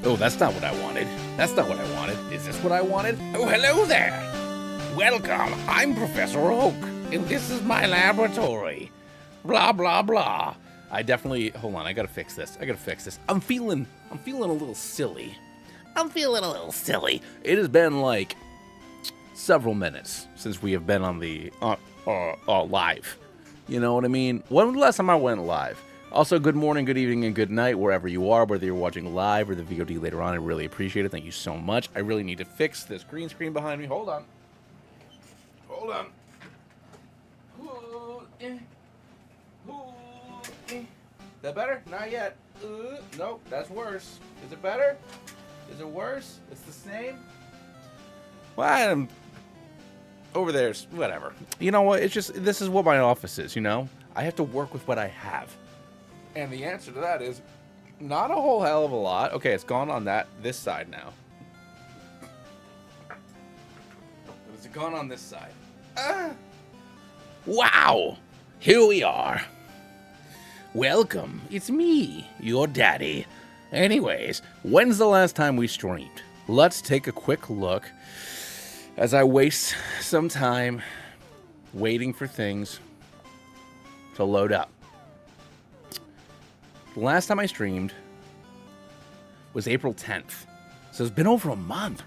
Oh, that's not what I wanted. That's not what I wanted. Is this what I wanted? Oh, hello there. Welcome. I'm Professor Oak, and this is my laboratory. Blah, blah, blah. I definitely... Hold on, I gotta fix this. I'm feeling a little silly. It has been, like, several minutes since we have been on the... live. You know what I mean? When was the last time I went live? Also, good morning, good evening, and good night, wherever you are, whether you're watching live or the VOD later on. I really appreciate it. Thank you so much. I really need to fix this green screen behind me. Hold on. That better? Not yet. Nope, that's worse. Is it better? Is it worse? It's the same? Well, I'm over there. Whatever. You know what? It's just, this is what my office is, you know? I have to work with what I have. And the answer to that is not a whole hell of a lot. Okay, it's gone on this side now. It's gone on this side. Wow! Here we are. Welcome. It's me, your daddy. Anyways, when's the last time we streamed? Let's take a quick look as I waste some time waiting for things to load up. The last time I streamed was April 10th. So it's been over a month.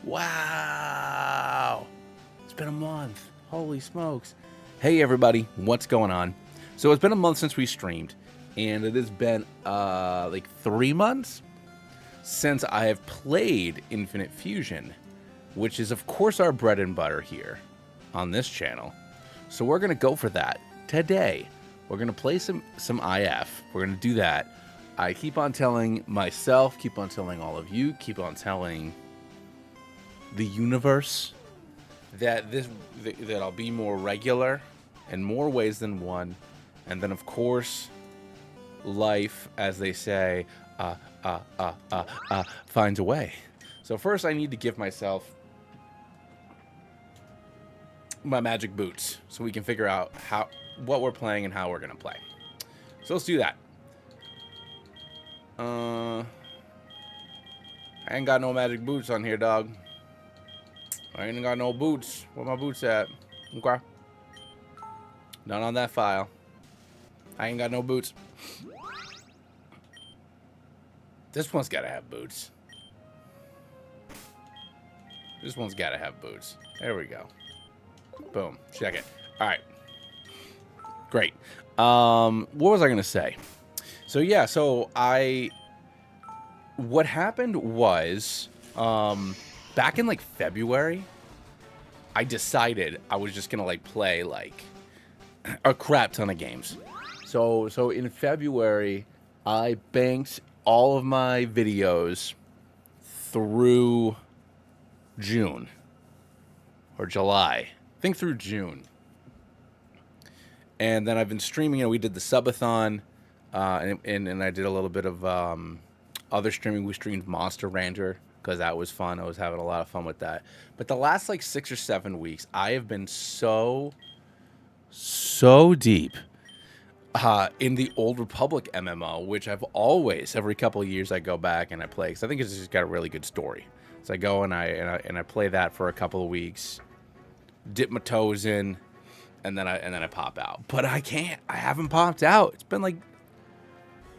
Wow. It's been a month. Holy smokes. Hey, everybody. What's going on? So it's been a month since we streamed. And it has been, like 3 months since I have played Infinite Fusion, which is, of course, our bread and butter here on this channel. So we're going to go for that today. We're going to play some IF. We're going to do that. I keep on telling myself, keep on telling all of you, keep on telling the universe that that I'll be more regular in more ways than one. And then, of course, life, as they say, finds a way. So first I need to give myself my magic boots so we can figure out what we're playing and how we're gonna play. So let's do that. I ain't got no magic boots on here, dog. I ain't got no boots. Where my boots at? Okay. Not on that file. I ain't got no boots. This one's gotta have boots. This one's gotta have boots. There we go. Boom. Check it. All right. Great. What was I gonna say? So yeah, what happened was Back in like February, I decided I was just gonna like play like a crap ton of games. So in February, I banked all of my videos through June or July. I think through June. And then I've been streaming. We did the subathon, and I did a little bit of other streaming. We streamed Monster Rancher because that was fun. I was having a lot of fun with that. But the last like 6 or 7 weeks, I have been so deep in the Old Republic MMO, which I've always, every couple of years, I go back and I play because I think it's just got a really good story. So I go and I play that for a couple of weeks, dip my toes in, and then I pop out. But I can't. I haven't popped out. It's been like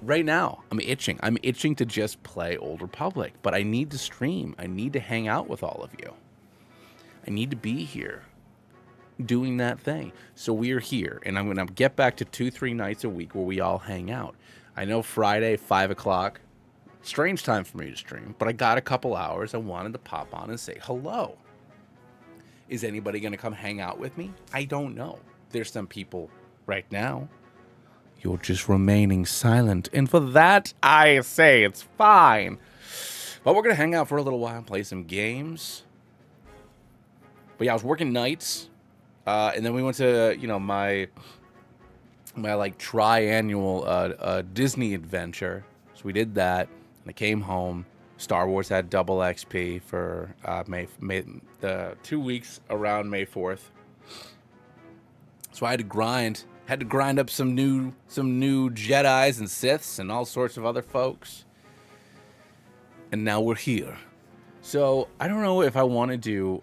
right now. I'm itching. I'm itching to just play Old Republic. But I need to stream. I need to hang out with all of you. I need to be here doing that thing. So we're here, and I'm going to get back to 2-3 nights a week where we all hang out. I know Friday, 5 o'clock, strange time for me to stream, but I got a couple hours. I wanted to pop on and say hello. Is anybody going to come hang out with me? I don't know. There's some people right now. You're just remaining silent, and for that, I say it's fine. But we're going to hang out for a little while and play some games. But yeah, I was working nights. And then we went to, my like triannual Disney adventure. So we did that, and I came home. Star Wars had double XP for May the 2 weeks around May 4th. So I had to grind up some new Jedis and Siths and all sorts of other folks. And now we're here. So I don't know if I want to do.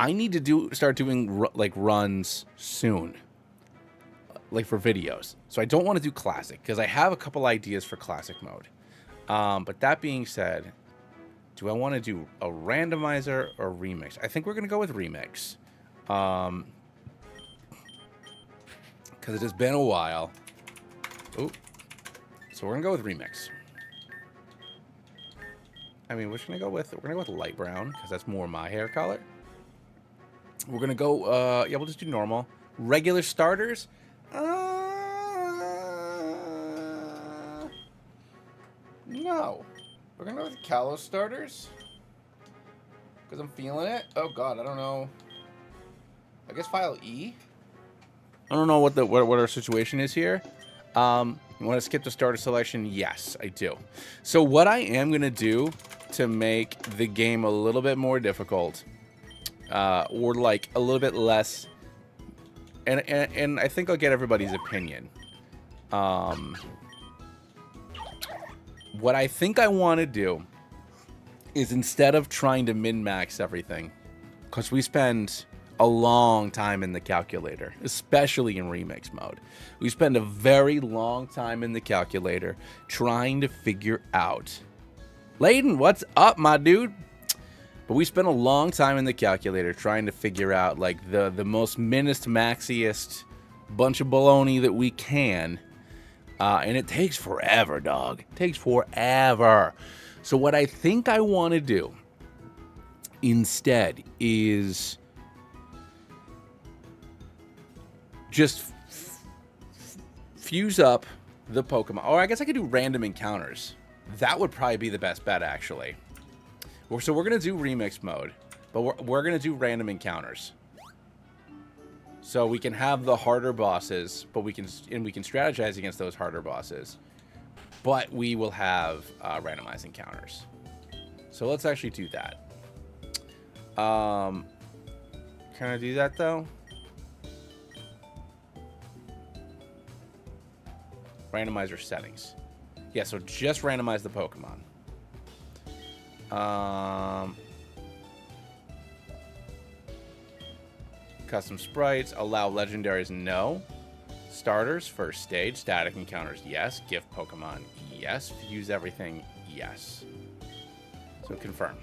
I need to start doing like runs soon, like for videos. So I don't want to do classic because I have a couple ideas for classic mode. But that being said, do I want to do a randomizer or remix? I think we're going to go with remix. Because it has been a while. Ooh. So we're going to go with remix. I mean, we're going to go with light brown because that's more my hair color. We're going to go, we'll just do normal. Regular starters? No. We're going to go with Kalos starters. Because I'm feeling it. Oh, God, I don't know. I guess file E? I don't know what our situation is here. You want to skip the starter selection? Yes, I do. So what I am going to do to make the game a little bit more difficult, or like a little bit less, and I think I'll get everybody's opinion. What I think I want to do is, instead of trying to min-max everything, because we spend a long time in the calculator, especially in remix mode. We spend a very long time in the calculator trying to figure out. Layden, what's up, my dude? But we spent a long time in the calculator trying to figure out like the most minest, maxiest bunch of baloney that we can. And it takes forever, dog. It takes forever. So what I think I want to do instead is just fuse up the Pokemon. Or I guess I could do random encounters. That would probably be the best bet, actually. So we're going to do remix mode, but we're going to do random encounters. So we can have the harder bosses, but we can strategize against those harder bosses. But we will have randomized encounters. So let's actually do that. Can I do that, though? Randomizer settings. Yeah, so just randomize the Pokemon. Custom sprites. Allow legendaries, no. Starters, first stage. Static encounters, yes. Gift Pokemon, yes. Fuse everything, yes. So confirm.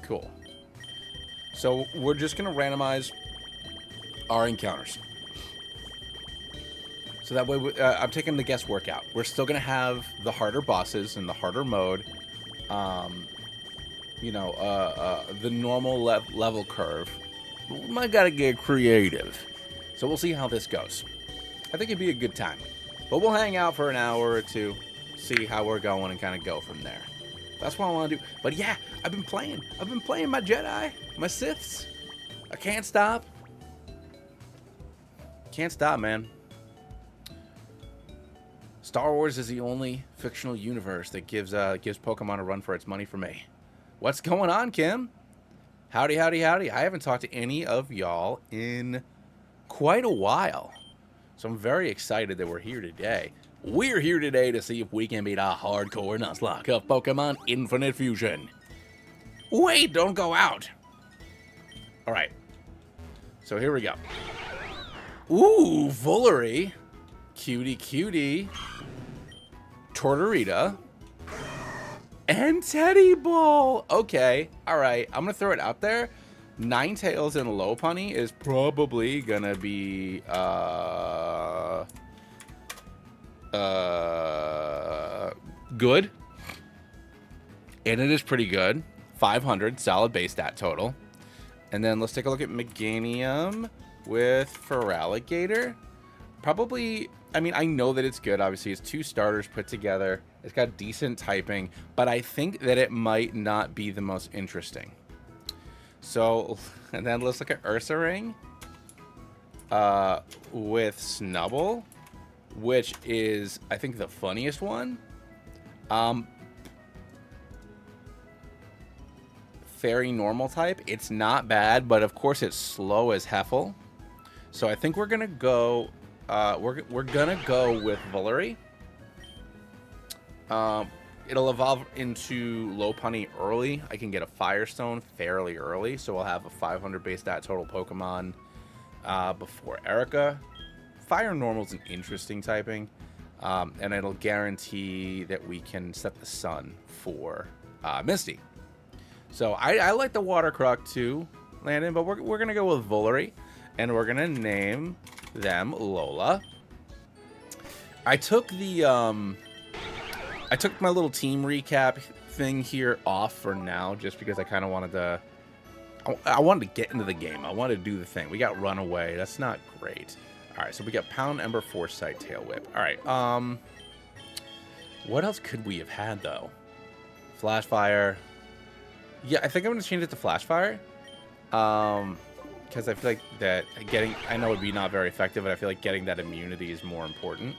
Cool. So we're just going to randomize our encounters. So that way, I'm taking the guesswork out. We're still going to have the harder bosses and the harder mode. You know, the normal level curve. We might got to get creative. So we'll see how this goes. I think it'd be a good time. But we'll hang out for an hour or two, see how we're going, and kind of go from there. That's what I want to do. But yeah, I've been playing. I've been playing my Jedi, my Siths. I can't stop. Can't stop, man. Star Wars is the only fictional universe that gives Pokemon a run for its money for me. What's going on, Kim? Howdy, howdy, howdy. I haven't talked to any of y'all in quite a while. So I'm very excited that we're here today. We're here today to see if we can beat a hardcore Nuzlocke of Pokemon Infinite Fusion. Wait, don't go out. All right. So here we go. Ooh, Vullery. Cutie, cutie. Tortorita. And Teddy Ball. Okay, all right. I'm going to throw it out there. Ninetales and Lopunny is probably going to be good. And it is pretty good. 500 solid base stat total. And then let's take a look at Meganium with Feraligatr. Probably, I mean, I know that it's good. Obviously, it's 2 starters put together. It's got decent typing, but I think that it might not be the most interesting. So, and then let's look at Ursaring with Snubbull, which is, I think, the funniest one. Fairy normal type. It's not bad, but of course it's slow as heffel. So I think we're gonna go. We're gonna go with Vullery. It'll evolve into Lopunny early. I can get a Firestone fairly early, so we'll have a 500 base stat total Pokemon before Erica. Fire Normal is an interesting typing, and it'll guarantee that we can set the sun for Misty. So I like the Water Croc too, Landon, but we're gonna go with Vullery, and we're gonna name them Lola. I took the I took my little team recap thing here off for now, just because I kind of wanted to. I wanted to get into the game. I wanted to do the thing. We got Runaway. That's not great. All right, so we got Pound, Ember, Foresight, Tail Whip. All right. What else could we have had though? Flashfire. Yeah, I think I'm gonna change it to Flashfire. Because I feel like that getting, I know it would be not very effective, but I feel like getting that immunity is more important.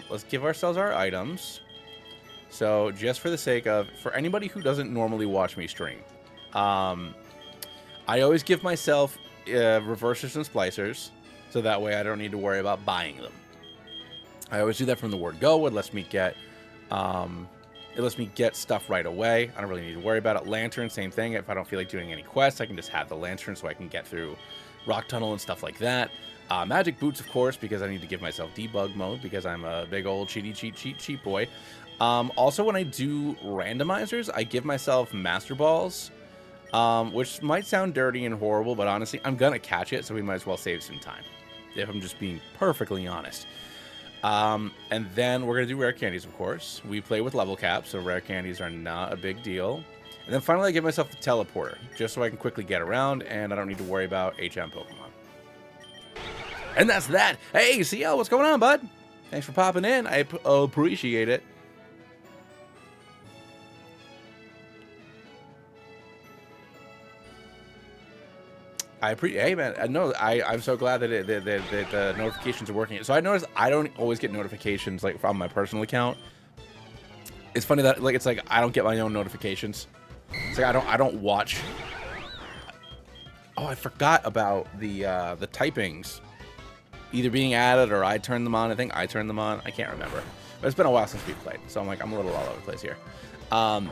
Let's give ourselves our items. So just for the sake of, for anybody who doesn't normally watch me stream, I always give myself reversers and splicers, so that way I don't need to worry about buying them. I always do that from the word go. It lets me get stuff right away. I don't really need to worry about it. Lantern, same thing. If I don't feel like doing any quests, I can just have the lantern so I can get through Rock Tunnel and stuff like that. Magic Boots, of course, because I need to give myself debug mode because I'm a big old cheat boy. Also, when I do randomizers, I give myself Master Balls, which might sound dirty and horrible, but honestly, I'm going to catch it, so we might as well save some time, if I'm just being perfectly honest. And then we're going to do rare candies, of course. We play with level caps, so rare candies are not a big deal. And then finally, I give myself the teleporter, just so I can quickly get around, and I don't need to worry about HM Pokemon. And that's that. Hey, CL, what's going on, bud? Thanks for popping in. I appreciate it. Hey, man. I'm so glad that the notifications are working. So I noticed I don't always get notifications like from my personal account. It's funny that it's like I don't get my own notifications. It's like I don't watch. Oh, I forgot about the typings either being added or I turned them on. I think I turned them on. I can't remember. But it's been a while since we played, so I'm a little all over the place here. But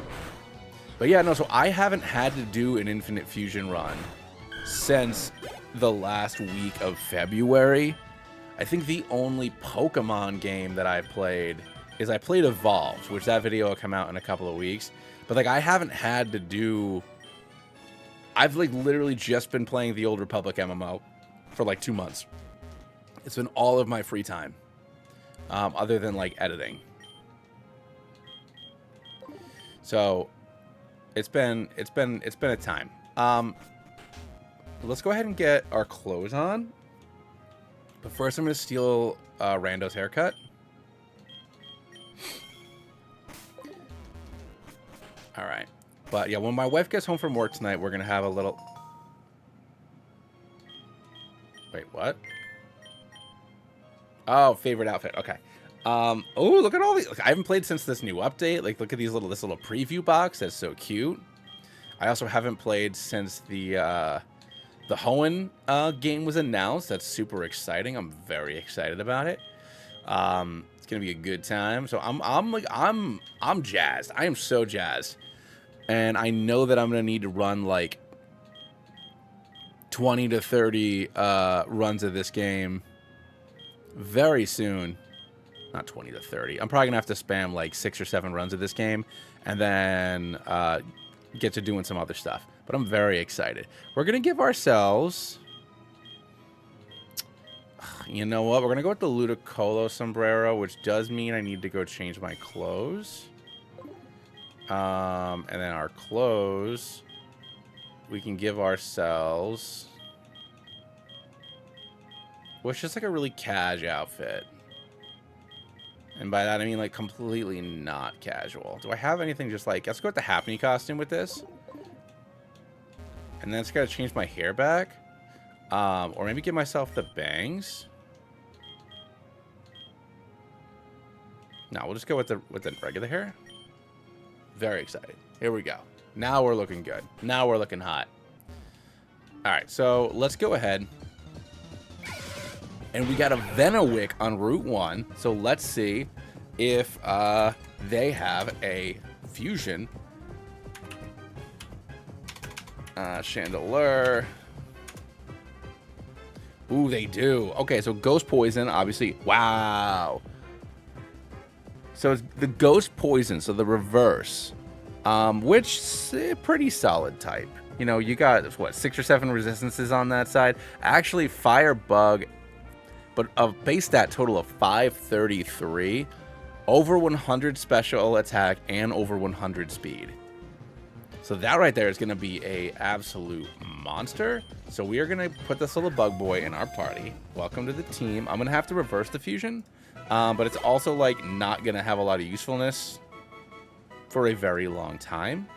yeah, no. So I haven't had to do an Infinite Fusion run since the last week of February. I think the only Pokemon game that I played is I played Evolved, which that video will come out in a couple of weeks. But like I haven't had to do. I've like literally just been playing the Old Republic MMO for like 2 months. It's been all of my free time, other than like editing. So it's been a time. Let's go ahead and get our clothes on. But first, I'm going to steal Rando's haircut. All right. But yeah, when my wife gets home from work tonight, we're going to have a little... Wait, what? Oh, favorite outfit. Okay. Oh, look at all these. Look, I haven't played since this new update. Like, look at this little preview box. That's so cute. I also haven't played since the Hoenn game was announced. That's super exciting. I'm very excited about it. It's gonna be a good time. So I'm jazzed. I am so jazzed, and I know that I'm gonna need to run like 20 to 30 runs of this game very soon. Not 20 to 30. I'm probably gonna have to spam like 6 or 7 runs of this game, and then get to doing some other stuff. But I'm very excited. We're gonna give ourselves, you know what? We're gonna go with the Ludicolo sombrero, which does mean I need to go change my clothes. And then our clothes, we can give ourselves, well, it's just like a really cash outfit. And by that, I mean, like, completely not casual. Do I have anything just like... Let's go with the Happy costume with this. And then it's got to change my hair back. Or maybe give myself the bangs. No, we'll just go with the regular hair. Very excited. Here we go. Now we're looking good. Now we're looking hot. All right, so let's go ahead. And we got a Venowick on Route 1. So let's see if they have a fusion. Chandelure. Ooh, they do. Okay, so Ghost Poison, obviously. Wow. So it's the Ghost Poison, so the reverse. Which is a pretty solid type. You know, you got, what, 6 or 7 resistances on that side. Actually, Firebug, but a base stat total of 533, over 100 special attack, and over 100 speed. So that right there is going to be a absolute monster. So we are going to put this little bug boy in our party. Welcome to the team. I'm going to have to reverse the fusion, but it's also like not going to have a lot of usefulness for a very long time.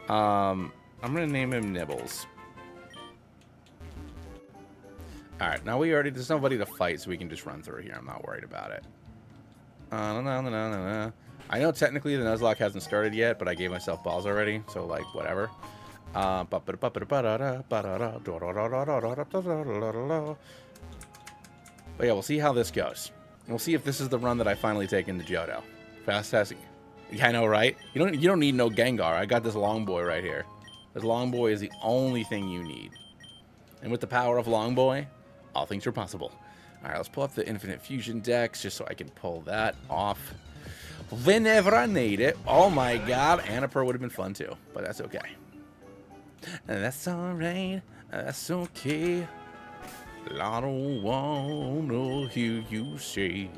I'm going to name him Nibbles. Alright, now there's nobody to fight, so we can just run through here. I'm not worried about it. I know technically the Nuzlocke hasn't started yet, but I gave myself balls already, so like, whatever. But yeah, we'll see how this goes. And we'll see if this is the run that I finally take into Johto. Fast testing. Yeah, I know, right? You don't need no Gengar. I got this Long Boy right here. This Long Boy is the only thing you need. And with the power of Long Boy, all things are possible. All right, let's pull up the Infinite Fusion Dex just so I can pull that off whenever I need it. Oh my god, Annapurr would have been fun too, but that's okay. And that's all right. That's okay. I don't wanna hear you say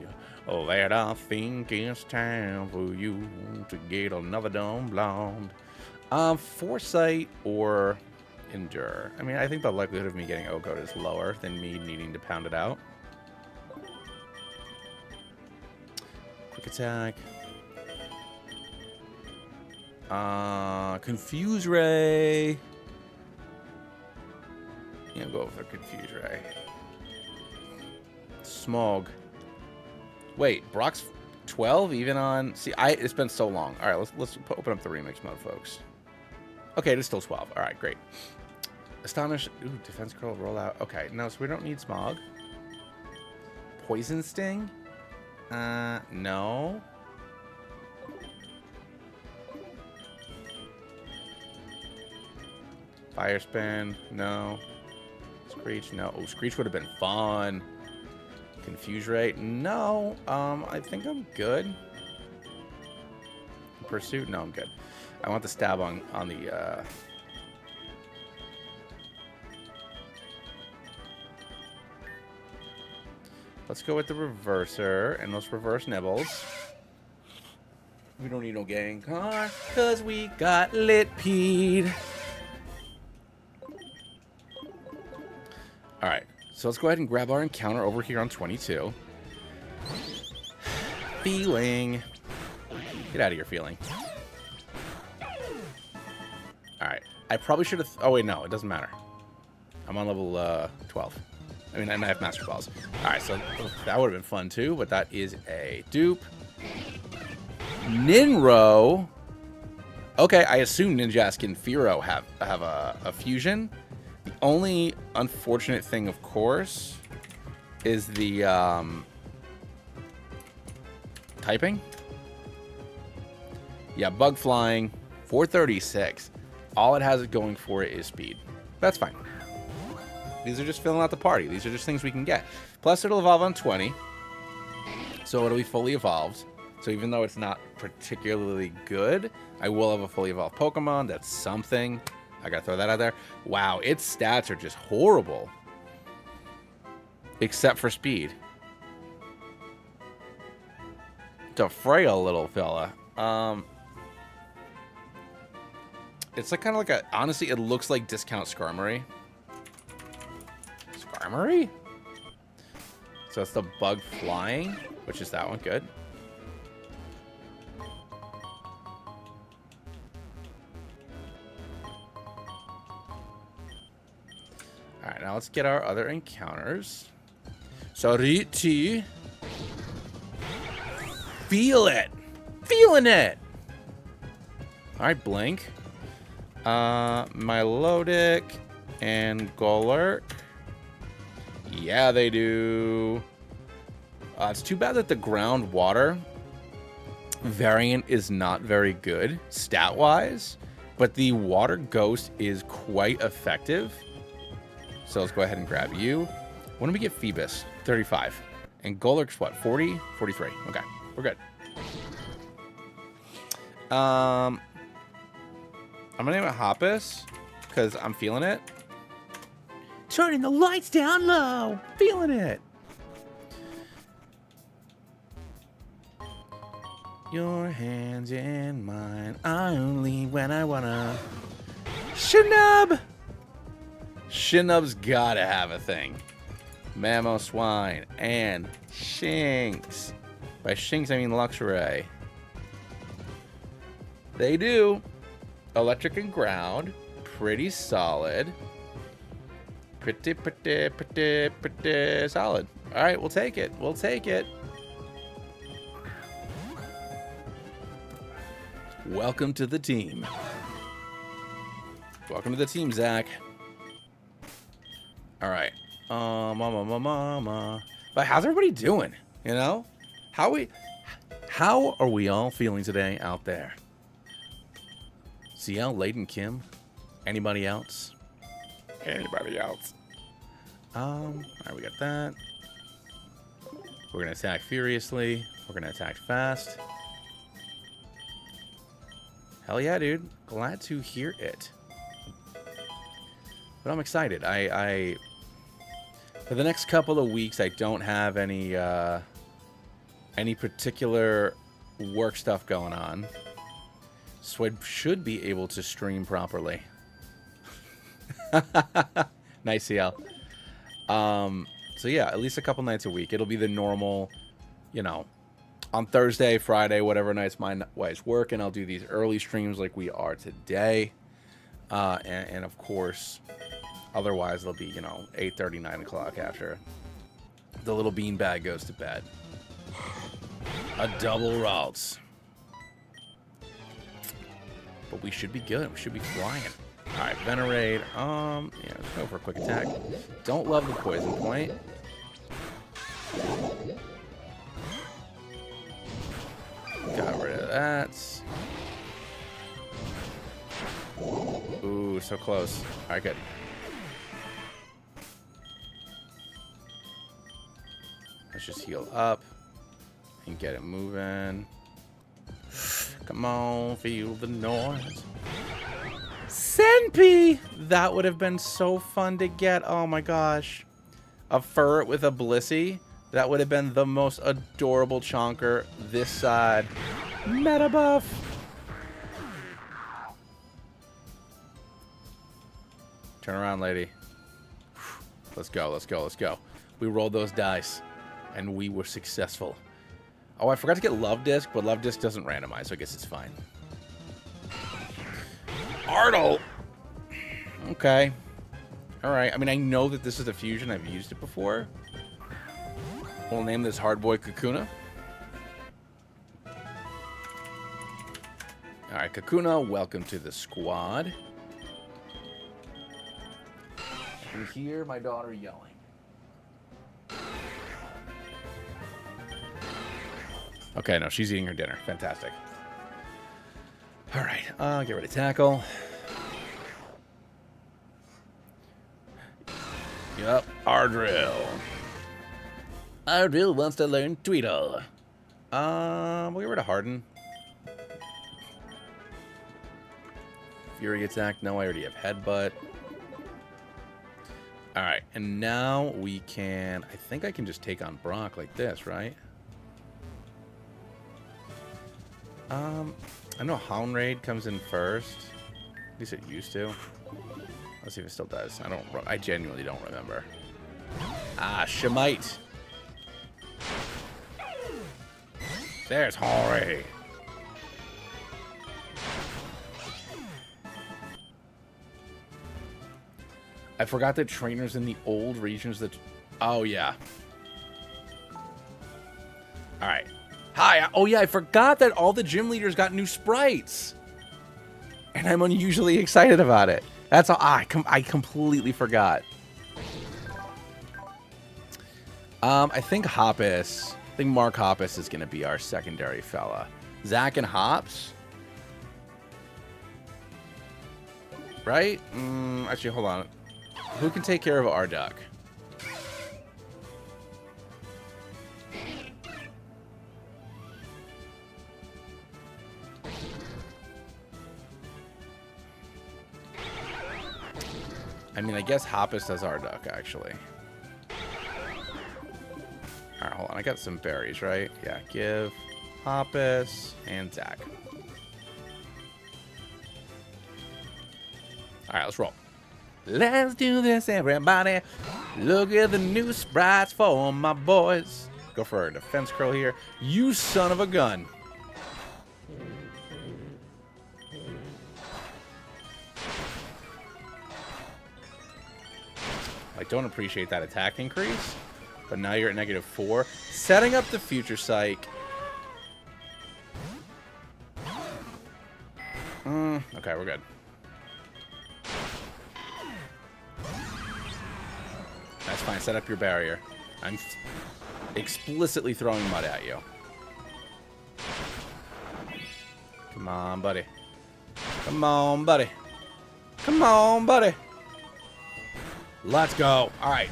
that I think it's time for you to get another dumb blonde. Foresight or Endure. I mean, I think the likelihood of me getting O-Code is lower than me needing to pound it out. Quick attack. Confuse Ray. Yeah, go for Confuse Ray. Smog. Wait, Brock's 12 even on... See, it's been so long. All right, let's open up the remix mode, folks. Okay, it is still 12. All right, great. Astonish. Ooh, defense curl rollout. Okay, no, so we don't need Smog. Poison Sting? No. Fire Spin? No. Screech? No. Oh, Screech would have been fun. Confuse Ray? No. I think I'm good. Pursuit? No, I'm good. I want the stab on the Let's go with the reverser and those reverse nibbles. We don't need no gang car, cause we got Litpede. Alright, so let's go ahead and grab our encounter over here on 22. Feeling. Get out of here, Feeling. Alright, I probably should have... Oh, wait, no, it doesn't matter. I'm on level 12. I mean, I have Master Balls. Alright, so that would have been fun, too, but that is a dupe. Ninro. Okay, I assume Ninjask and Fearow have a fusion. The only unfortunate thing, of course, is the typing. Yeah, bug flying, 436. All it has going for it is speed. That's fine. These are just filling out the party. These are just things we can get. Plus, it'll evolve on 20. So it'll be fully evolved. So even though it's not particularly good, I will have a fully evolved Pokemon. That's something. I gotta throw that out there. Wow, its stats are just horrible. Except for speed. It's a frail little fella. It's like kind of like a... Honestly, it looks like Discount Skarmory. Skarmory? So it's the bug flying, which is that one. Good. Alright, now let's get our other encounters. Sariti. Feel it! Feeling it! Alright, Blink. Milotic and Golurk. Yeah, they do. It's too bad that the ground water variant is not very good stat-wise, but the water ghost is quite effective. So let's go ahead and grab you. When do we get Phoebus? 35. And Golurk's what? 40? 43. Okay, we're good. I'm gonna name it Hoppus because I'm feeling it. Turning the lights down low. Feeling it. Your hands in mine. I only when I wanna. Shinub. Shinub's gotta have a thing. Mamoswine and Shinx. By Shinx, I mean Luxray. They do. Electric and ground. Pretty solid. Pretty solid. All right, we'll take it. We'll take it. Welcome to the team. Welcome to the team, Zach. All right. Mama. But how's everybody doing? You know? How are we all feeling today out there? CL, Layden, Kim? Anybody else? Anybody else? All right, we got that. We're going to attack furiously. We're going to attack fast. Hell yeah, dude. Glad to hear it. But I'm excited. For the next couple of weeks, I don't have any particular work stuff going on. So I should be able to stream properly. Nice, CL. So yeah, at least a couple nights a week. It'll be the normal, you know, on Thursday, Friday, whatever nights my wife's working, I'll do these early streams like we are today. And of course, otherwise it'll be, you know, 8:30, 9 o'clock after the little beanbag goes to bed. A double Ralts. But we should be good. We should be flying. All right, Venerate. Yeah, let's go for a quick attack. Don't love the poison point. Got rid of that. Ooh, so close. All right, good. Let's just heal up and get it moving. Come on, feel the noise. Senpy! That would have been so fun to get. Oh my gosh. A fur with a Blissey That would have been the most adorable chonker this side. Meta buff. Turn around, lady. Let's go, let's go, let's go. We rolled those dice, and we were successful. Oh, I forgot to get Love Disc, but Love Disc doesn't randomize, so I guess it's fine. Artle! Okay. Alright, I mean, I know that this is a fusion. I've used it before. We'll name this Hardboy Kakuna. Alright, Kakuna, welcome to the squad. I can hear my daughter yelling. Okay, no, she's eating her dinner. Fantastic. Alright, get ready to tackle. Yup, Ardrill. Ardrill wants to learn Tweedle. We'll get rid of Harden. Fury attack. No, I already have Headbutt. Alright, and now we can... I think I can just take on Brock like this, right? I know Houndraid comes in first. At least it used to. Let's see if it still does. I genuinely don't remember. Ah, Shemite. There's Houndraid. I forgot that trainers in the old regions that... Oh, yeah. Alright. Hi. Oh, yeah, I forgot that all the gym leaders got new sprites. And I'm unusually excited about it. That's all. I completely forgot. I think Hoppus... I think Mark Hoppus is going to be our secondary fella. Zach and Hops? Right? Actually, hold on. Who can take care of Arduck? I mean, I guess Hoppus does Arduck, actually. Alright, hold on. I got some berries, right? Yeah, give Hoppus and Zach. Alright, let's roll. Let's do this, everybody. Look at the new sprites for my boys. Go for a defense curl here. You son of a gun. I don't appreciate that attack increase, but now you're at -4. Setting up the future psych. Okay, we're good. That's fine. Set up your barrier. I'm explicitly throwing mud at you. Come on, buddy. Come on, buddy. Come on, buddy. Let's go. All right.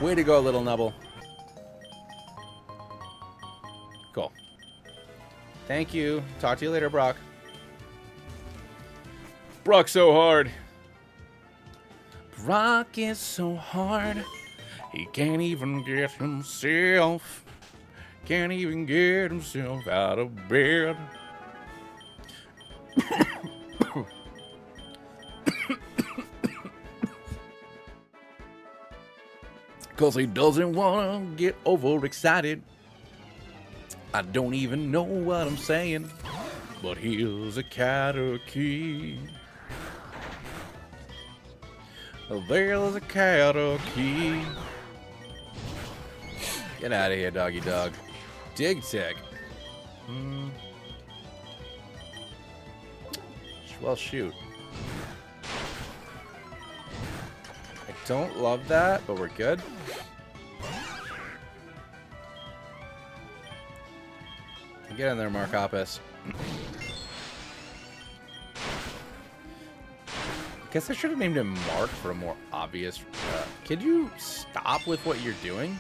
Way to go, little Nubble. Cool. Thank you. Talk to you later, Brock. Brock's so hard. Brock is so hard. He can't even get himself. Can't even get himself out of bed. Cause he doesn't wanna get overexcited. I don't even know what I'm saying, but here's a key. There's a key. Get out of here, doggy dog. Dig tick. Well, shoot. I don't love that, but we're good. Get in there, Mark Hoppus. Guess I should have named him Mark for a more obvious... could you stop with what you're doing?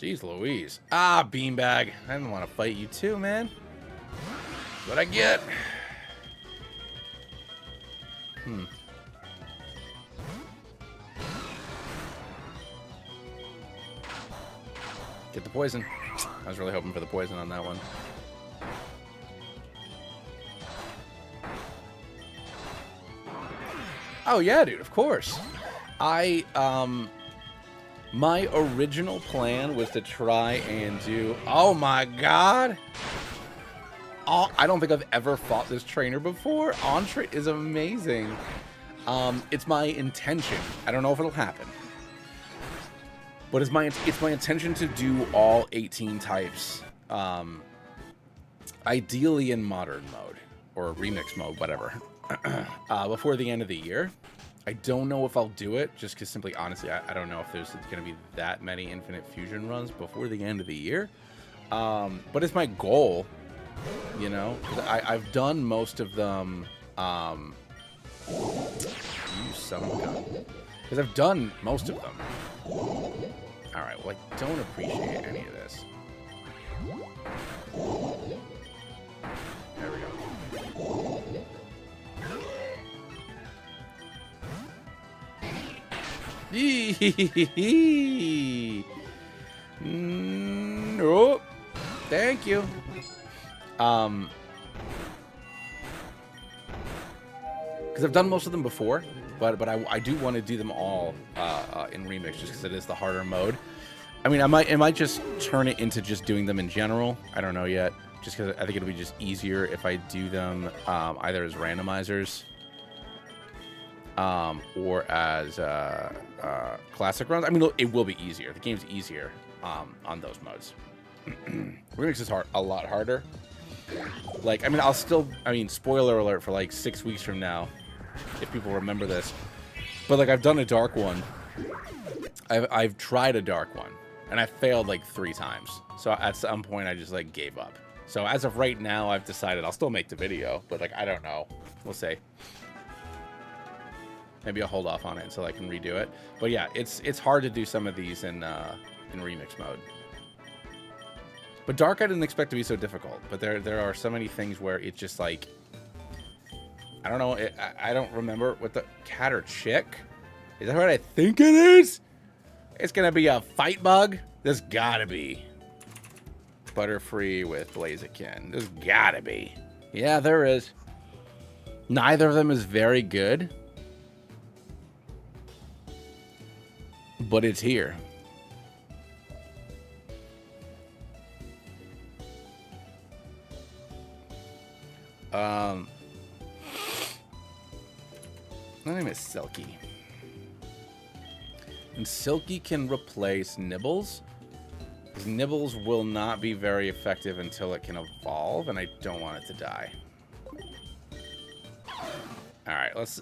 Jeez Louise. Ah, beanbag. I didn't want to fight you too, man. What I get? Get the poison. I was really hoping for the poison on that one. Oh yeah, dude, of course. My original plan was to try and do... Oh my god! Oh, I don't think I've ever fought this trainer before. Entree is amazing. It's my intention. I don't know if it'll happen. But it's my intention to do all 18 types. Ideally in modern mode. Or remix mode, whatever. Before the end of the year. I don't know if I'll do it, just because simply, honestly, I don't know if there's going to be that many Infinite Fusion runs before the end of the year. But it's my goal, you know. I've done most of them. You son of a gun. Because I've done most of them. Alright, well, I don't appreciate any of this. There we go. Oh, thank you. Because I've done most of them before, but I do want to do them all in remix, just because it is the harder mode. I mean, I might just turn it into just doing them in general. I don't know yet, just because I think it'll be just easier if I do them either as randomizers. Or as classic runs. I mean, it will be easier. The game's easier on those modes. Remix is a lot harder. Like, I mean, spoiler alert for like 6 weeks from now, if people remember this. But like, I've done a dark one. I've tried a dark one, and I failed like 3 times. So at some point, I just like gave up. So as of right now, I've decided I'll still make the video, but like, I don't know. We'll see. Maybe I'll hold off on it until I can redo it. But yeah, it's hard to do some of these in remix mode. But Dark I didn't expect to be so difficult. But there are so many things where it's just like, I don't know. I don't remember what the cat or chick. Is that what I think it is? It's gonna be a fight bug. There's gotta be. Butterfree with Blaziken. There's gotta be. Yeah, there is. Neither of them is very good. But it's here. My name is Silky. And Silky can replace Nibbles. Because Nibbles will not be very effective until it can evolve, and I don't want it to die. Alright, let's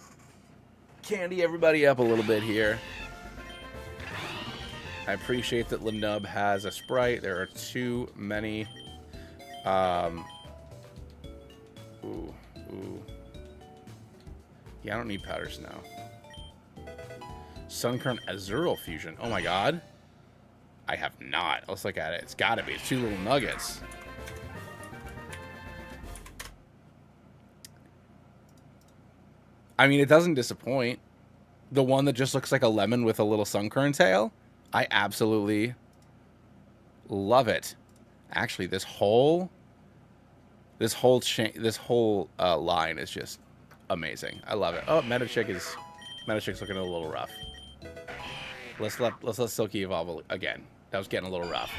candy everybody up a little bit here. I appreciate that Linub has a sprite. There are too many. Ooh. Yeah, I don't need Powder Snow. Sunkern Azurill Fusion. Oh my god. I have not. Let's look at it. It's gotta be. It's 2 little nuggets. I mean, it doesn't disappoint. The one that just looks like a lemon with a little Sunkern tail. I absolutely love it. Actually, this whole line is just amazing. I love it. Oh, Metachick's looking a little rough. Let's let Silky evolve again. That was getting a little rough.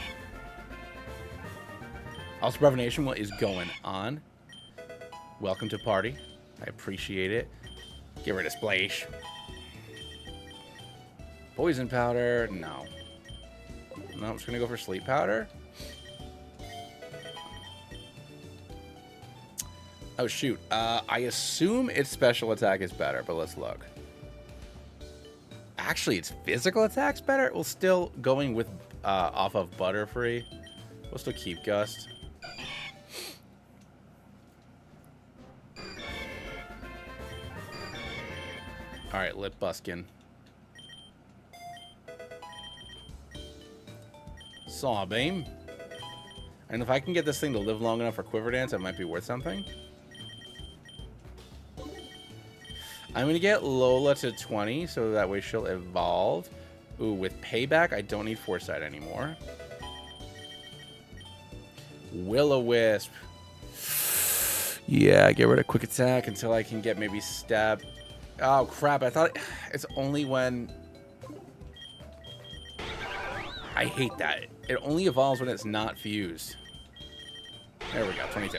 Also, Revenation, what is going on? Welcome to party. I appreciate it. Get rid of Splash. Poison powder, no. No, I'm just gonna go for sleep powder. Oh shoot, I assume its special attack is better, but let's look. Actually, its physical attack's better. We'll still going with off of Butterfree. We'll still keep Gust. All right, Lip Buskin. Saw Beam. And if I can get this thing to live long enough for Quiver Dance, it might be worth something. I'm going to get Lola to 20, so that way she'll evolve. Ooh, with Payback, I don't need Foresight anymore. Will-O-Wisp. Yeah, get rid of Quick Attack until I can get maybe Step. Oh, crap. I thought it's only when... I hate that. It only evolves when it's not fused. There we go, 22.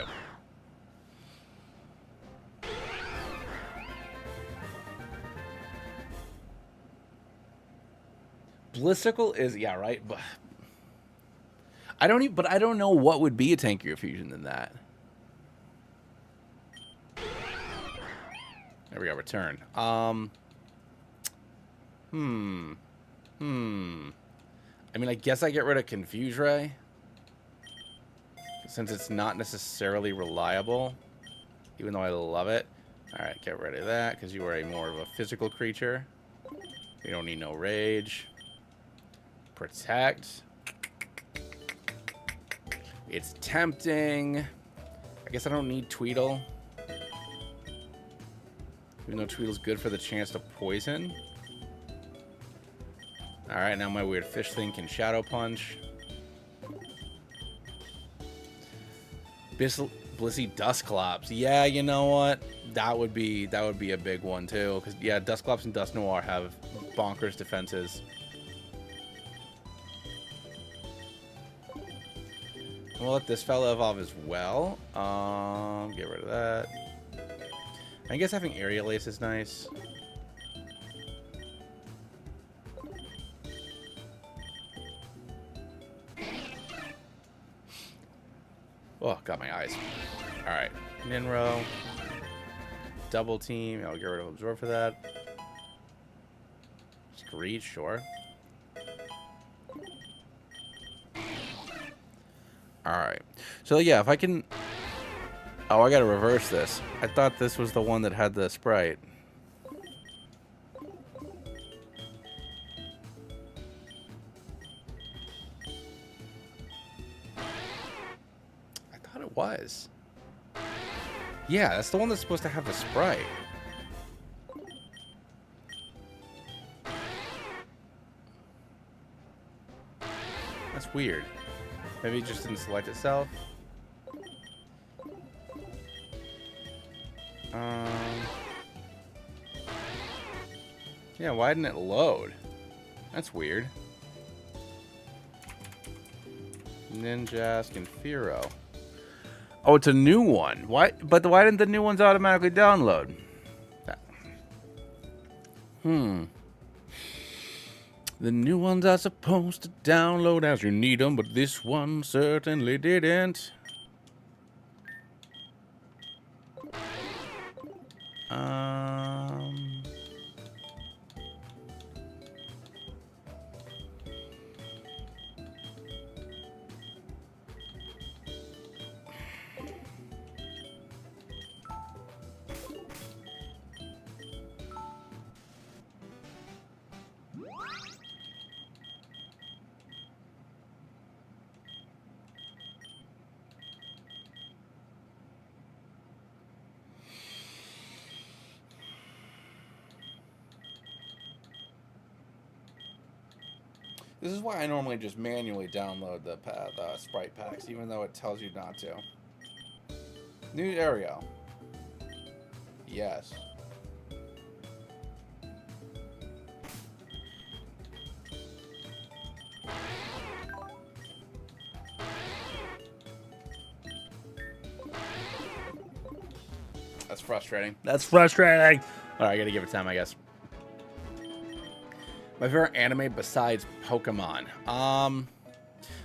Blissicle is, yeah, right? But I don't know what would be a tankier fusion than that. There we go, return. I mean, I guess I get rid of Confuse Ray, since it's not necessarily reliable, even though I love it. All right, get rid of that, because you are a more of a physical creature. You don't need no rage. Protect. It's tempting. I guess I don't need Tweedle. Even though Tweedle's good for the chance to poison. Alright, now my weird fish thing can Shadow Punch. Blissey Dusclops. Yeah, you know what? That would be a big one too. Because yeah, Dusclops and Dusknoir have bonkers defenses. We'll let this fella evolve as well. Get rid of that. I guess having Aerial Ace is nice. Oh, got my eyes. Alright. Ninro. Double Team. I'll get rid of Absorb for that. Screech, sure. Alright. So yeah, if I can... Oh, I gotta reverse this. I thought this was the one that had the sprite. I thought it was. Yeah, that's the one that's supposed to have the sprite. That's weird. Maybe it just didn't select itself. Yeah, why didn't it load? That's weird. Ninjask and Firo. Oh, it's a new one. Why? But why didn't the new ones automatically download? The new ones are supposed to download as you need them, but this one certainly didn't. This is why I normally just manually download the sprite packs, even though it tells you not to. New area. Yes. That's frustrating. That's frustrating. All right, I gotta give it time, I guess. My favorite anime besides Pokemon.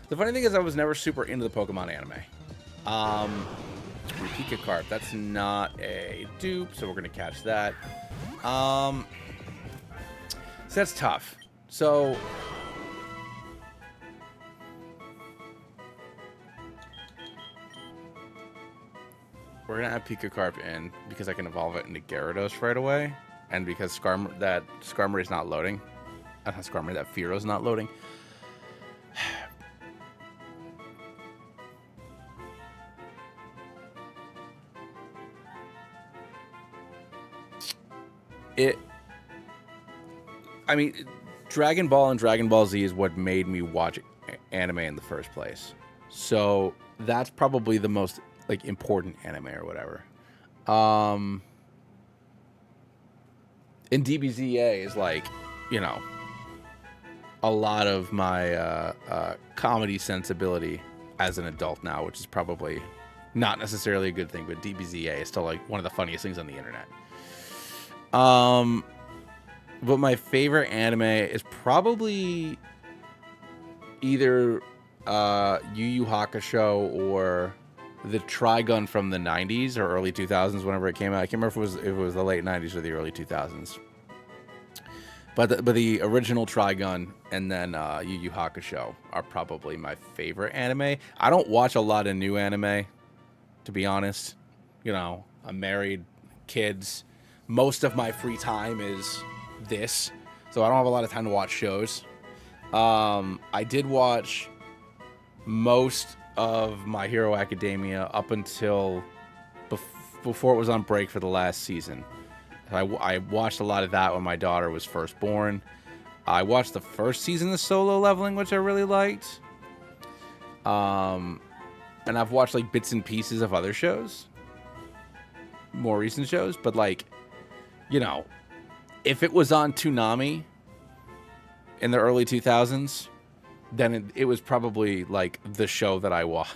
The funny thing is I was never super into the Pokemon anime. Pikacarp, that's not a dupe, so we're gonna catch that. So that's tough. So we're gonna add Pikacarp in because I can evolve it into Gyarados right away, and because Skarmory is not loading. That Firo's not loading. it. I mean, Dragon Ball and Dragon Ball Z is what made me watch anime in the first place. So that's probably the most like important anime or whatever. And DBZA is like, you know, a lot of my comedy sensibility as an adult now, which is probably not necessarily a good thing, but DBZA is still like one of the funniest things on the internet. But my favorite anime is probably either Yu Yu Hakusho or the Trigun from the 90s or early 2000s, whenever it came out. I can't remember if it was the late 90s or the early 2000s. But the original Trigun and then Yu Yu Hakusho are probably my favorite anime. I don't watch a lot of new anime, to be honest. You know, I'm married, kids. Most of my free time is this, so I don't have a lot of time to watch shows. I did watch most of My Hero Academia up until before it was on break for the last season. I watched a lot of that when my daughter was first born. I watched the first season of Solo Leveling, which I really liked. And I've watched like bits and pieces of other shows, more recent shows, but like, you know, if it was on Toonami in the early 2000s, then it was probably like the show that I watched.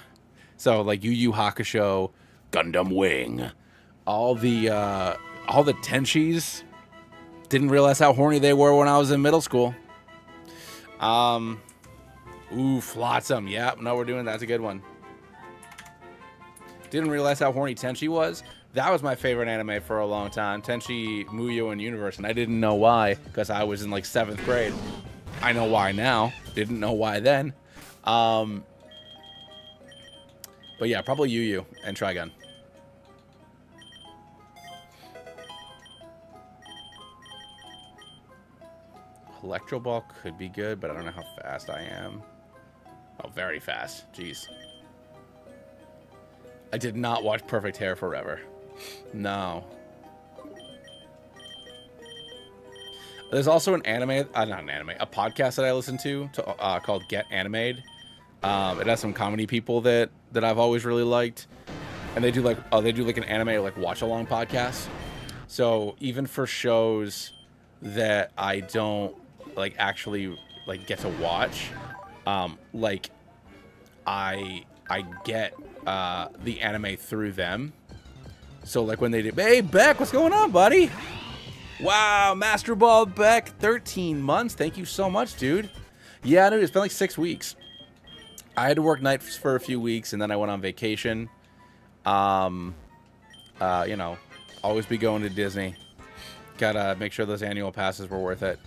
So like Yu Yu Hakusho, Gundam Wing, all the Tenshis. Didn't realize how horny they were when I was in middle school. Flotsam. Yeah, no, we're doing that's a good one. Didn't realize how horny Tenchi was. That was my favorite anime for a long time. Tenchi Muyo and Universe, and I didn't know why because I was in like 7th grade. I know why now. Didn't know why then. But yeah, probably Yu Yu and Trigun. Electro Ball could be good, but I don't know how fast I am. Oh, very fast. Jeez. I did not watch Perfect Hair Forever. No. There's also an anime, not an anime, a podcast that I listen to called Get Animated. It has some comedy people that I've always really liked, and they do like an anime like watch along podcast. So even for shows that I don't like actually like get to watch, like I get the anime through them. So like when they do, hey Beck, what's going on, buddy? Wow, Master Ball Beck, 13 months. Thank you so much, dude. Yeah, dude, it's been like 6 weeks. I had to work nights for a few weeks, and then I went on vacation. You know, always be going to Disney. Gotta make sure those annual passes were worth it.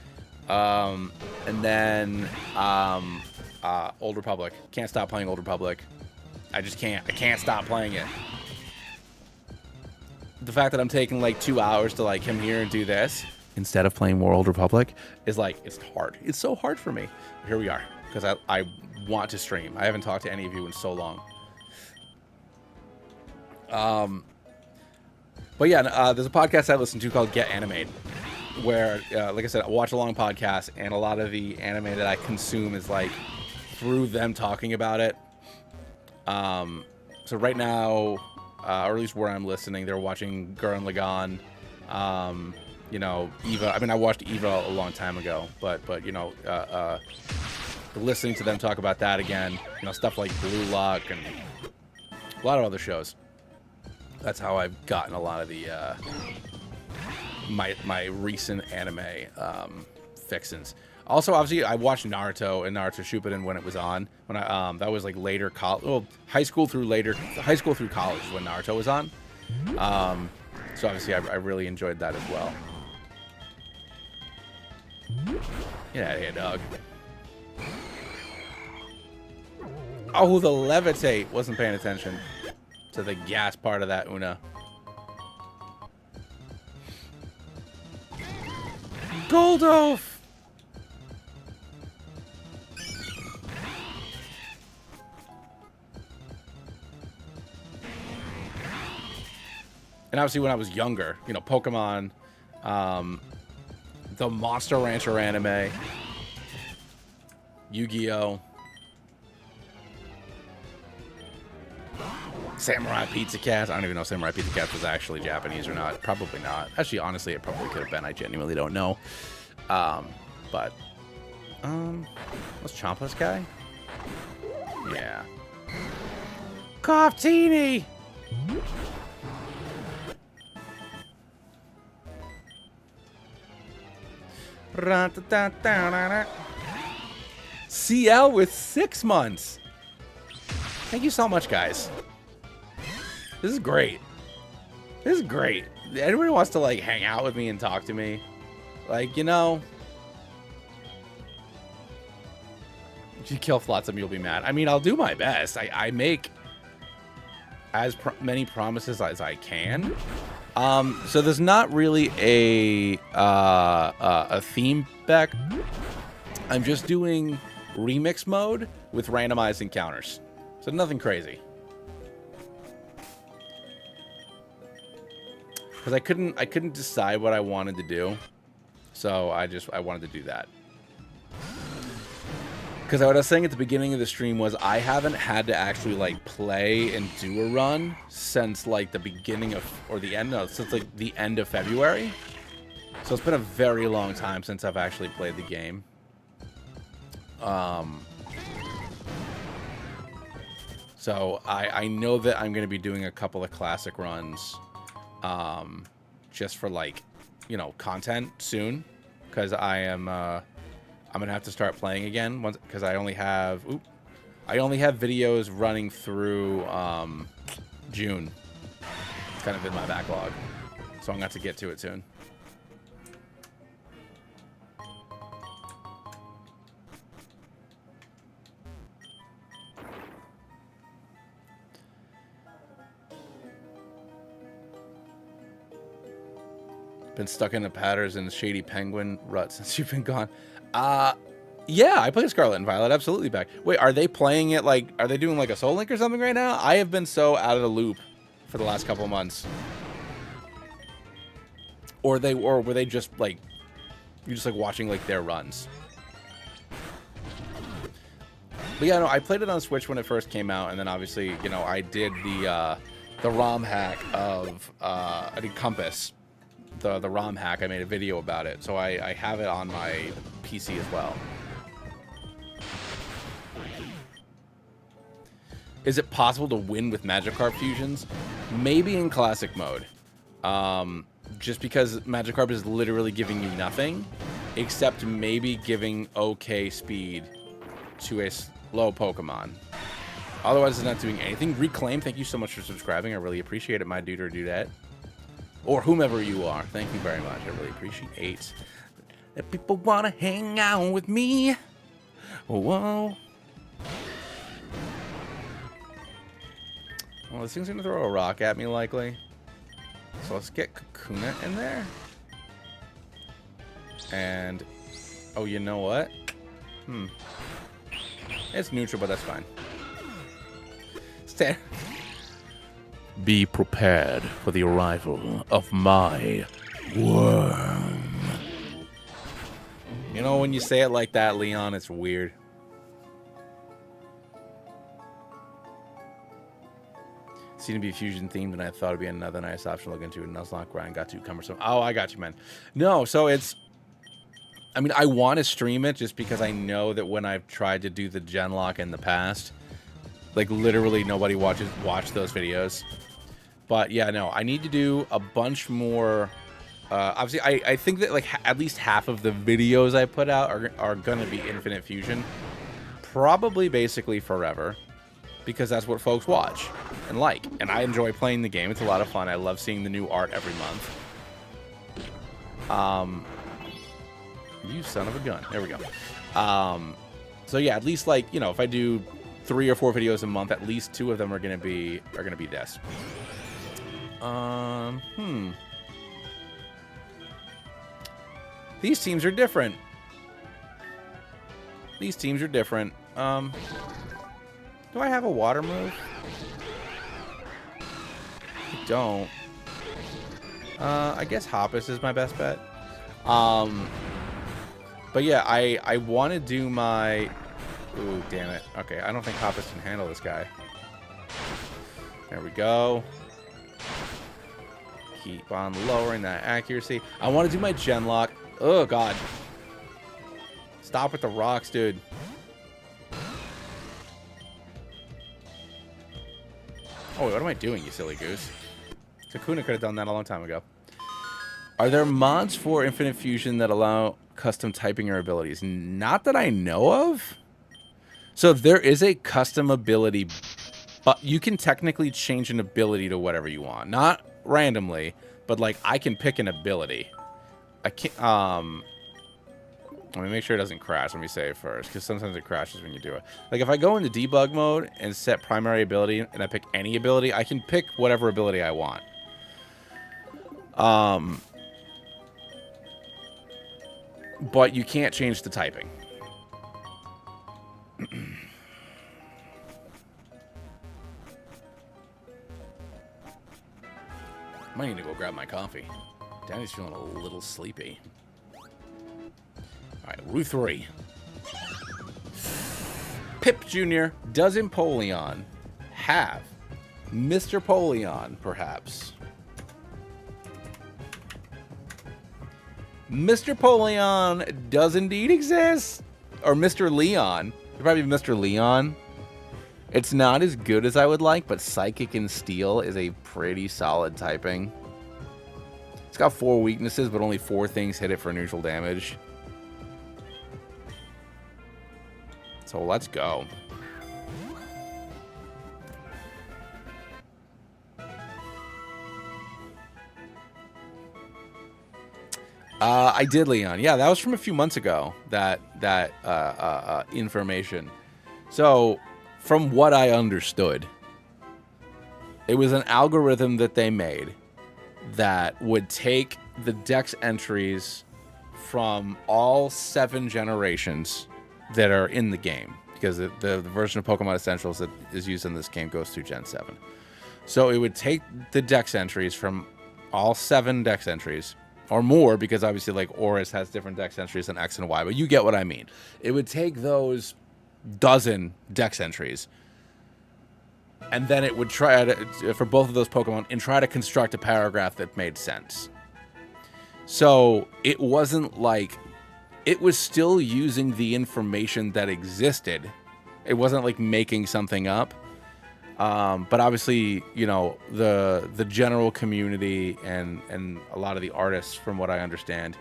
And then Old Republic. Can't stop playing Old Republic. I just can't. I can't stop playing it. The fact that I'm taking like 2 hours to like come here and do this instead of playing more Old Republic is like, it's hard. It's so hard for me. But here we are, because I want to stream. I haven't talked to any of you in so long. But yeah, there's a podcast I listen to called Get Animated, where, like I said, I watch a long podcast, and a lot of the anime that I consume is like through them talking about it. So right now, or at least where I'm listening, they're watching Gurren Lagann, you know, Eva. I mean, I watched Eva a long time ago, but you know, listening to them talk about that again, you know, stuff like Blue Lock and a lot of other shows. That's how I've gotten a lot of the my recent anime fixins. Also, obviously, I watched Naruto and Naruto Shippuden when it was on. When I that was like later high school through college when Naruto was on. So obviously, I really enjoyed that as well. Get out of here, dog. Oh, the levitate. Wasn't paying attention to the gas part of that Una. Goldolf! And obviously when I was younger, you know, Pokemon, The Monster Rancher anime, Yu-Gi-Oh, Samurai Pizza Cats. I don't even know if Samurai Pizza Cats was actually Japanese or not. Probably not. Actually, honestly, it probably could have been. I genuinely don't know. But let's chomp this guy. Yeah. Coftini! CL with 6 months. Thank you so much, guys. This is great. This is great. Anybody wants to, like, hang out with me and talk to me? Like, you know, if you kill Flotsam, you'll be mad. I mean, I'll do my best. I make as many promises as I can. So there's not really a theme back. I'm just doing remix mode with randomized encounters. So nothing crazy. Because I couldn't decide what I wanted to do. So I wanted to do that. Because what I was saying at the beginning of the stream was I haven't had to actually, like, play and do a run since, like, the beginning of, or the end of, since, like, the end of February. So it's been a very long time since I've actually played the game. So I know that I'm going to be doing a couple of classic runs, just for, like, you know, content soon. Because I'm gonna have to start playing again once, because I only have videos running through June. It's kind of in my backlog, so I'm gonna have to get to it soon. Been stuck in the Patterson and Shady Penguin rut since you've been gone. Yeah, I played Scarlet and Violet, absolutely back. Wait, are they playing it, like, are they doing, like, a Soul Link or something right now? I have been so out of the loop for the last couple of months. Or were they just, like, you're just, like, watching, like, their runs? But yeah, no, I played it on Switch when it first came out, and then obviously, you know, I did the ROM hack of, I did Compass. The ROM hack, I made a video about it, so I have it on my PC as well. Is it possible to win with Magikarp fusions? Maybe in classic mode. Just because Magikarp is literally giving you nothing, except maybe giving okay speed to a slow Pokemon. Otherwise, it's not doing anything. Reclaim, thank you so much for subscribing. I really appreciate it, my dude or dudette. Or whomever you are. Thank you very much. I really appreciate that people want to hang out with me. Whoa. Well, this thing's going to throw a rock at me, likely. So let's get Kakuna in there. And, oh, you know what? It's neutral, but that's fine. Stand. Be prepared for the arrival of my worm. You know, when you say it like that, Leon, it's weird. Seemed to be fusion themed, and I thought it'd be another nice option to look into. Nuzlocke grind got too cumbersome. Oh, I got you, man. No, so it's, I mean, I want to stream it just because I know that when I've tried to do the Genlock in the past, like, literally nobody watched those videos. But yeah, no, I need to do a bunch more. Obviously, I think that, like, at least half of the videos I put out are going to be Infinite Fusion. Probably basically forever. Because that's what folks watch and like. And I enjoy playing the game. It's a lot of fun. I love seeing the new art every month. You son of a gun. There we go. So yeah, at least, like, you know, if I do 3 or 4 videos a month, at least 2 of them are gonna be this. These teams are different. Do I have a water move? I don't. I guess Hoppus is my best bet. But yeah, I want to do my... Ooh, damn it. Okay, I don't think Hoppus can handle this guy. There we go. Keep on lowering that accuracy. I want to do my Genlock. Oh, God. Stop with the rocks, dude. Oh, wait, what am I doing, you silly goose? Kakuna could have done that a long time ago. Are there mods for Infinite Fusion that allow custom typing or abilities? Not that I know of. So there is a custom ability, but you can technically change an ability to whatever you want. Not randomly, but like I can pick an ability. I can't, let me make sure it doesn't crash. Let me save first, because sometimes it crashes when you do it. Like if I go into debug mode and set primary ability and I pick any ability, I can pick whatever ability I want. But you can't change the typing. I might need to go grab my coffee. Daddy's feeling a little sleepy. Alright, Route 3. Pip Jr. Does Empoleon have Mr. Poleon, perhaps? Mr. Poleon does indeed exist. Or Mr. Leon. It'd probably be Mr. Leon. It's not as good as I would like, but Psychic and Steel is a pretty solid typing. It's got 4 weaknesses, but only 4 things hit it for neutral damage. So let's go. I did, Leon. Yeah, that was from a few months ago, that information. So, from what I understood, it was an algorithm that they made that would take the dex entries from all 7 generations that are in the game, because the version of Pokemon Essentials that is used in this game goes through Gen 7. So it would take the dex entries from all 7 dex entries, or more, because obviously like Oris has different dex entries than X and Y, but you get what I mean. It would take those dozen dex entries, and then it would try to, for both of those Pokemon, and try to construct a paragraph that made sense. So it wasn't like, it was still using the information that existed. It wasn't like making something up. But obviously, you know, the general community and a lot of the artists, from what I understand,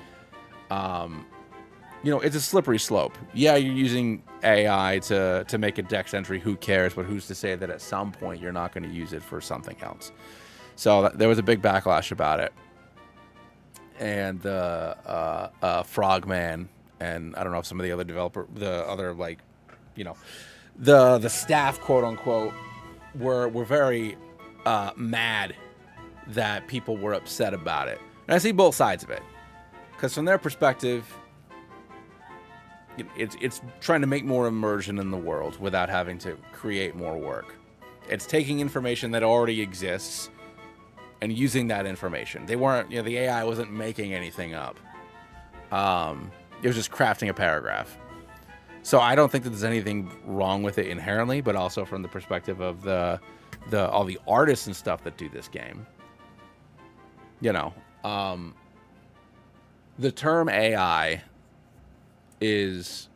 you know, it's a slippery slope. Yeah, you're using AI to make a dex entry. Who cares? But who's to say that at some point you're not going to use it for something else? So there was a big backlash about it. And Frogman, and I don't know if some of the other like, you know, the staff, quote unquote, were very mad that people were upset about it. And I see both sides of it, because from their perspective, it's trying to make more immersion in the world without having to create more work. It's taking information that already exists and using that information. They weren't, you know, the AI wasn't making anything up. It was just crafting a paragraph. So I don't think that there's anything wrong with it inherently, but also from the perspective of all the artists and stuff that do this game. You know, the term AI is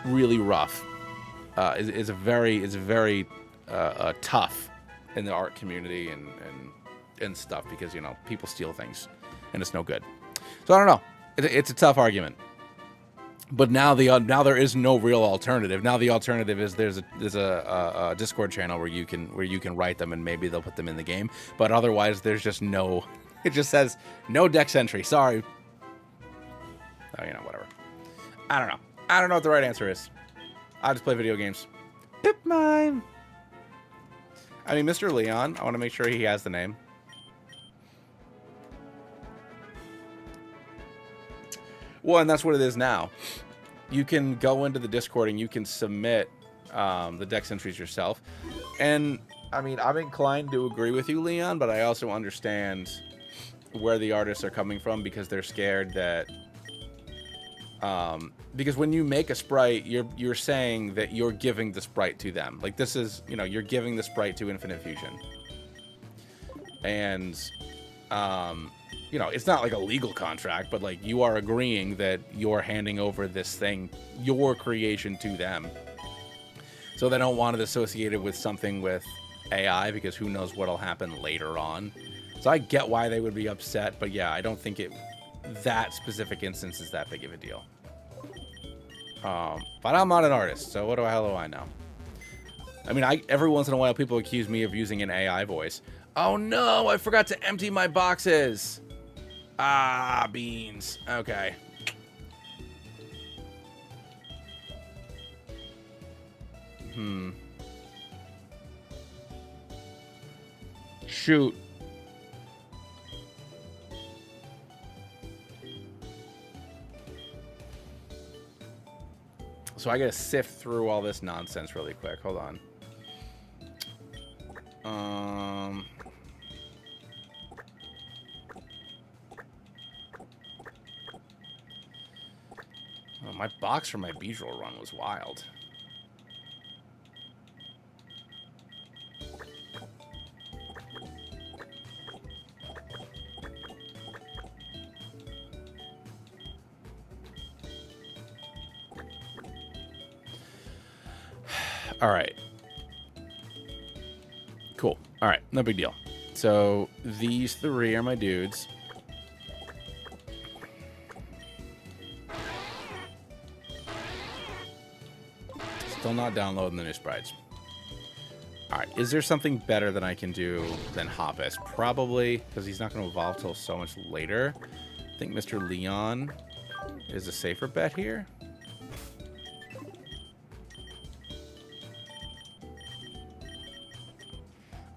really rough. Is very tough in the art community and stuff, because, you know, people steal things and it's no good. So I don't know. It's a tough argument. But now there is no real alternative. Now the alternative is there's a Discord channel where you can write them, and maybe they'll put them in the game. But otherwise, there's just no. It just says no dex entry. Sorry. Oh, you know, whatever. I don't know. I don't know what the right answer is. I just play video games. Pip mine. I mean, Mr. Leon. I want to make sure he has the name. Well, and that's what it is now. You can go into the Discord and you can submit the dex entries yourself. And, I mean, I'm inclined to agree with you, Leon, but I also understand where the artists are coming from, because they're scared that because when you make a sprite, you're saying that you're giving the sprite to them. Like, this is, you know, you're giving the sprite to Infinite Fusion. And you know, it's not like a legal contract, but like, you are agreeing that you're handing over this thing, your creation, to them. So they don't want it associated with something with AI, because who knows what'll happen later on. So I get why they would be upset, but yeah, I don't think that specific instance is that big of a deal. But I'm not an artist, so what the hell do I know? I mean, every once in a while people accuse me of using an AI voice. Oh no, I forgot to empty my boxes. Ah, beans. Okay. Shoot. So I gotta sift through all this nonsense really quick. Hold on. Oh, my box for my Beedrill run was wild. All right. Cool. All right. No big deal. So these three are my dudes. Still not downloading the new sprites. All right. Is there something better that I can do than Hoppus? Probably, because he's not going to evolve till so much later. I think Mr. Leon is a safer bet here.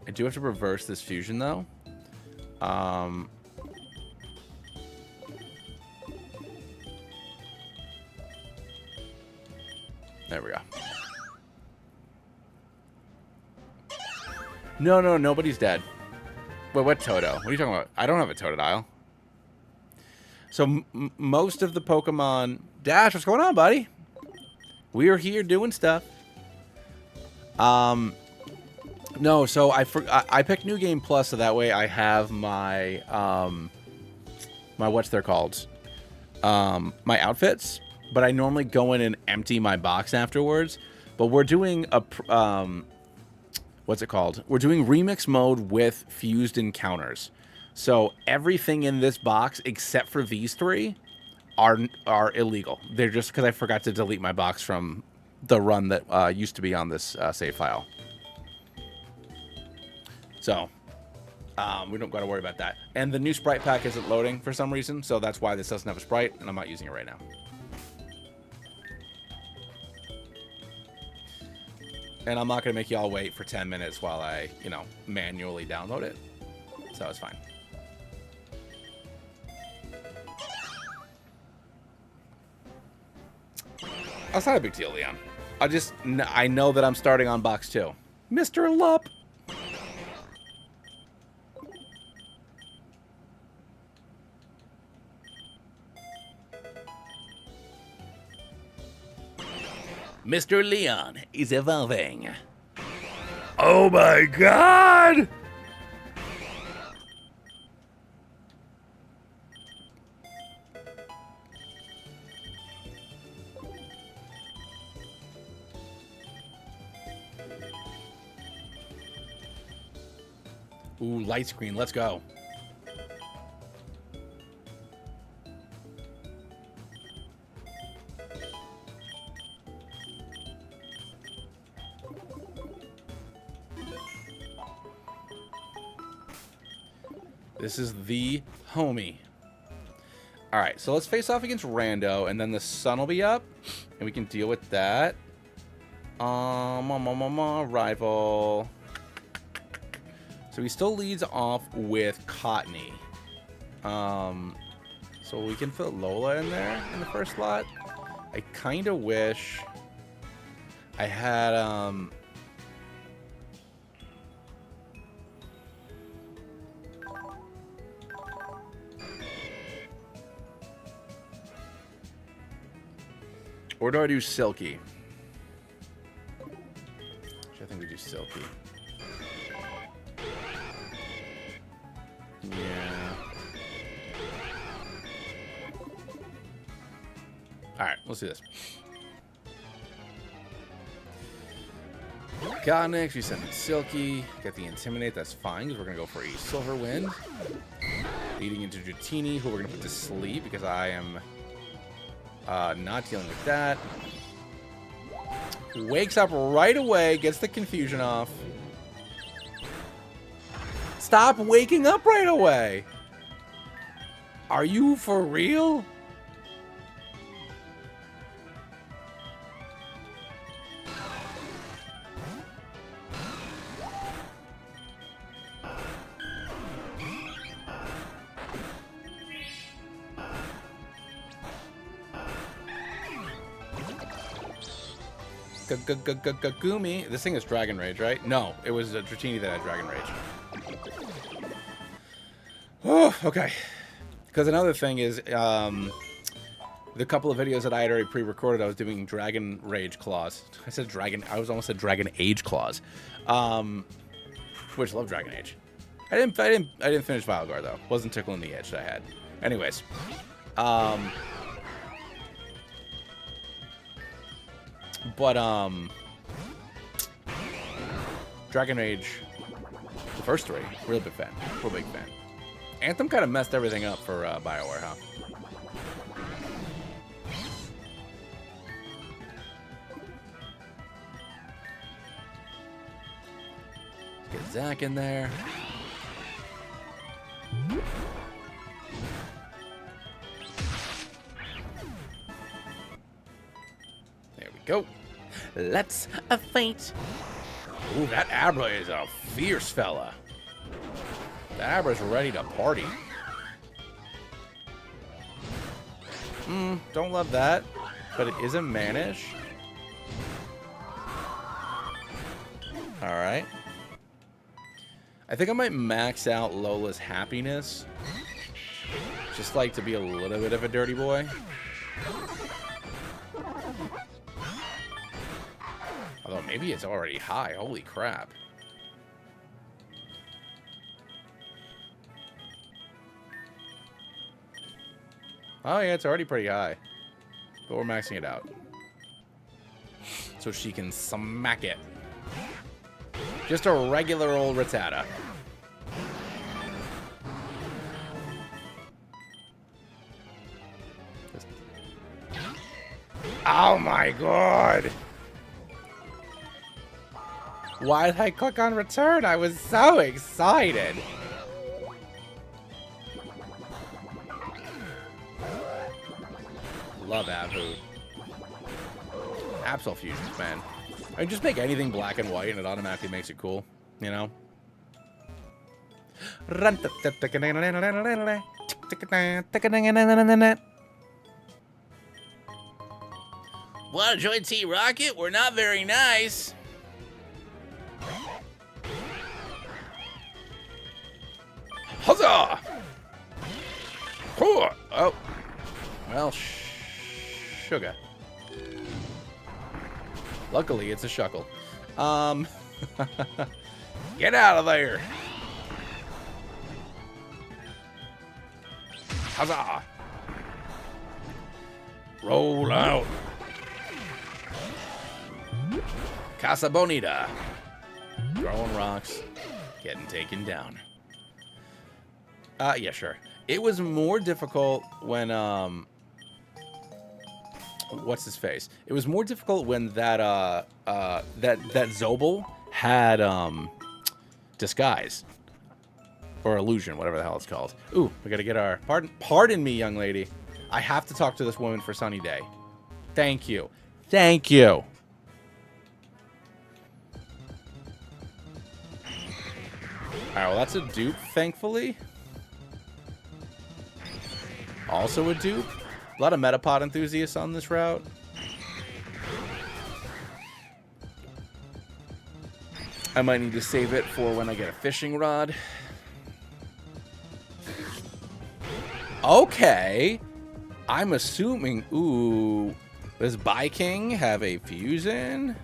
I do have to reverse this fusion, though. There we go. No, nobody's dead. Wait, what Toto? What are you talking about? I don't have a Totodile. So most of the Pokemon... Dash, what's going on, buddy? We are here doing stuff. No, so I picked New Game Plus, so that way I have my my what's they're called, my outfits. But I normally go in and empty my box afterwards. But we're doing a what's it called? We're doing remix mode with fused encounters. So everything in this box except for these three are illegal. They're just because I forgot to delete my box from the run that used to be on this save file. So, we don't got to worry about that. And the new sprite pack isn't loading for some reason, so that's why this doesn't have a sprite, and I'm not using it right now. And I'm not going to make y'all wait for 10 minutes while I, you know, manually download it. So it's fine. That's not a big deal, Leon. I know that I'm starting on box 2. Mr. Lup! Mr. Leon is evolving. Oh my god! Ooh, light screen, let's go. This is the homie. All right, so let's face off against Rando, and then the sun will be up, and we can deal with that. Rival. So he still leads off with Cottony. So we can put Lola in there in the first slot. I kind of wish I had Or do I do Silky? I think we do Silky. Yeah. Alright, let's do this. Godnix, we send in Silky. Get the Intimidate, that's fine, because we're going to go for a Silver Wind. Leading into Dratini, who we're going to put to sleep, because I am not dealing with that. Wakes up right away, gets the confusion off. Stop waking up right away! Are you for real? Gumi. This thing is Dragon Rage, right? No, it was a Dratini that had Dragon Rage. Oh, okay. Because another thing is, the couple of videos that I had already pre-recorded, I was doing Dragon Rage claws. I said Dragon. I was almost said Dragon Age claws. Which love Dragon Age. I didn't finish Vilegar though. Wasn't tickling the edge that I had. Anyways, Dragon Age, the first three, real big fan. Real big fan. Anthem kind of messed everything up for BioWare, huh? Let's get Zac in there. There we go. Let's fight. Ooh, that Abra is a fierce fella. The Abra's ready to party. Don't love that, but it is a Manish. Alright. I think I might max out Lola's happiness. Just like to be a little bit of a dirty boy. Although maybe it's already high. Holy crap. Oh yeah, it's already pretty high. But we're maxing it out. So she can smack it. Just a regular old Rattata. Oh my god! Why did I click on return? I was so excited. Love Abu. Absol fusions, man. I mean, just make anything black and white and it automatically makes it cool, you know? Want to join Team Rocket? We're not very nice. Huzzah! Oh. Well, sugar. Luckily, it's a Shuckle. Get out of there! Huzzah! Roll out. Casa Bonita. Throwing rocks. Getting taken down. Yeah, sure. It was more difficult when, what's his face? It was more difficult when that Zobel had, disguise. Or illusion, whatever the hell it's called. Ooh, we gotta get our... Pardon me, young lady. I have to talk to this woman for Sunny Day. Thank you. Thank you. Alright, well, that's a dupe, thankfully. Also a dupe. A lot of Metapod enthusiasts on this route. I might need to save it for when I get a fishing rod. Okay. I'm assuming... Ooh. Does Viking have a fusion?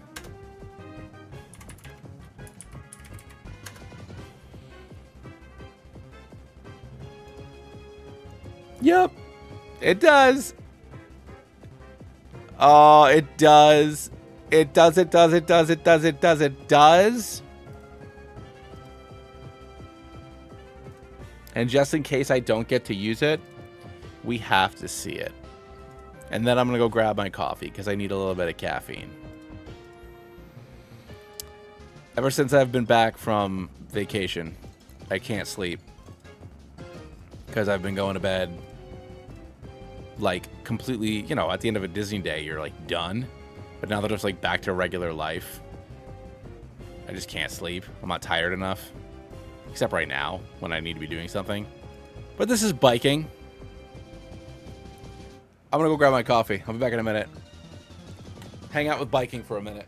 Yep, it does. Oh, it does. It does, it does, it does, it does, it does, it does. And just in case I don't get to use it, we have to see it. And then I'm going to go grab my coffee because I need a little bit of caffeine. Ever since I've been back from vacation, I can't sleep. Because I've been going to bed like completely, you know, at the end of a Disney day, you're like done. But now that it's like back to regular life, I just can't sleep. I'm not tired enough. Except right now, when I need to be doing something. But this is biking. I'm going to go grab my coffee. I'll be back in a minute. Hang out with biking for a minute.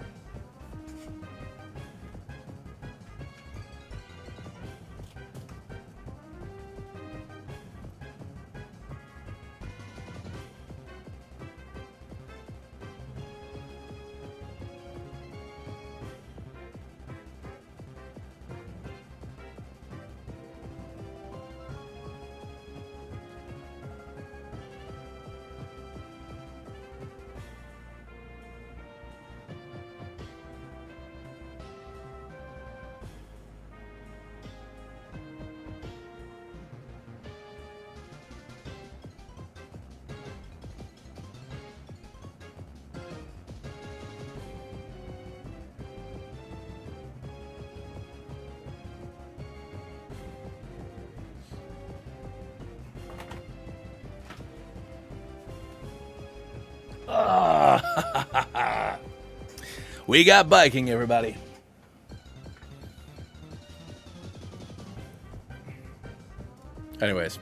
We got biking, everybody. Anyways.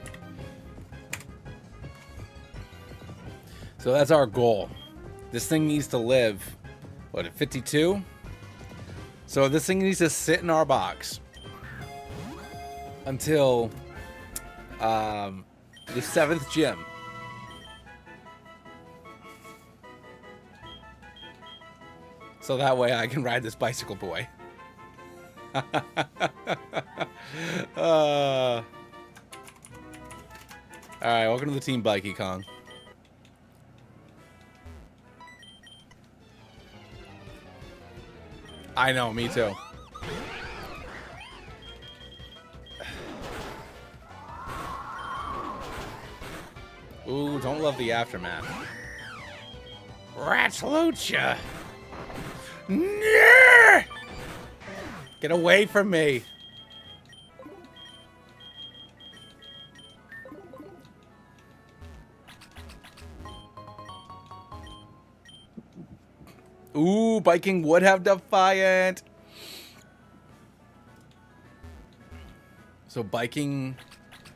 So that's our goal. This thing needs to live, what, at 52? So this thing needs to sit in our box until the 7th gym. So that way I can ride this bicycle boy. Alright, welcome to the Team Bikey Kong. I know, me too. Ooh, don't love the aftermath. Rats Lucha! Get away from me. Ooh, biking would have Defiant. So biking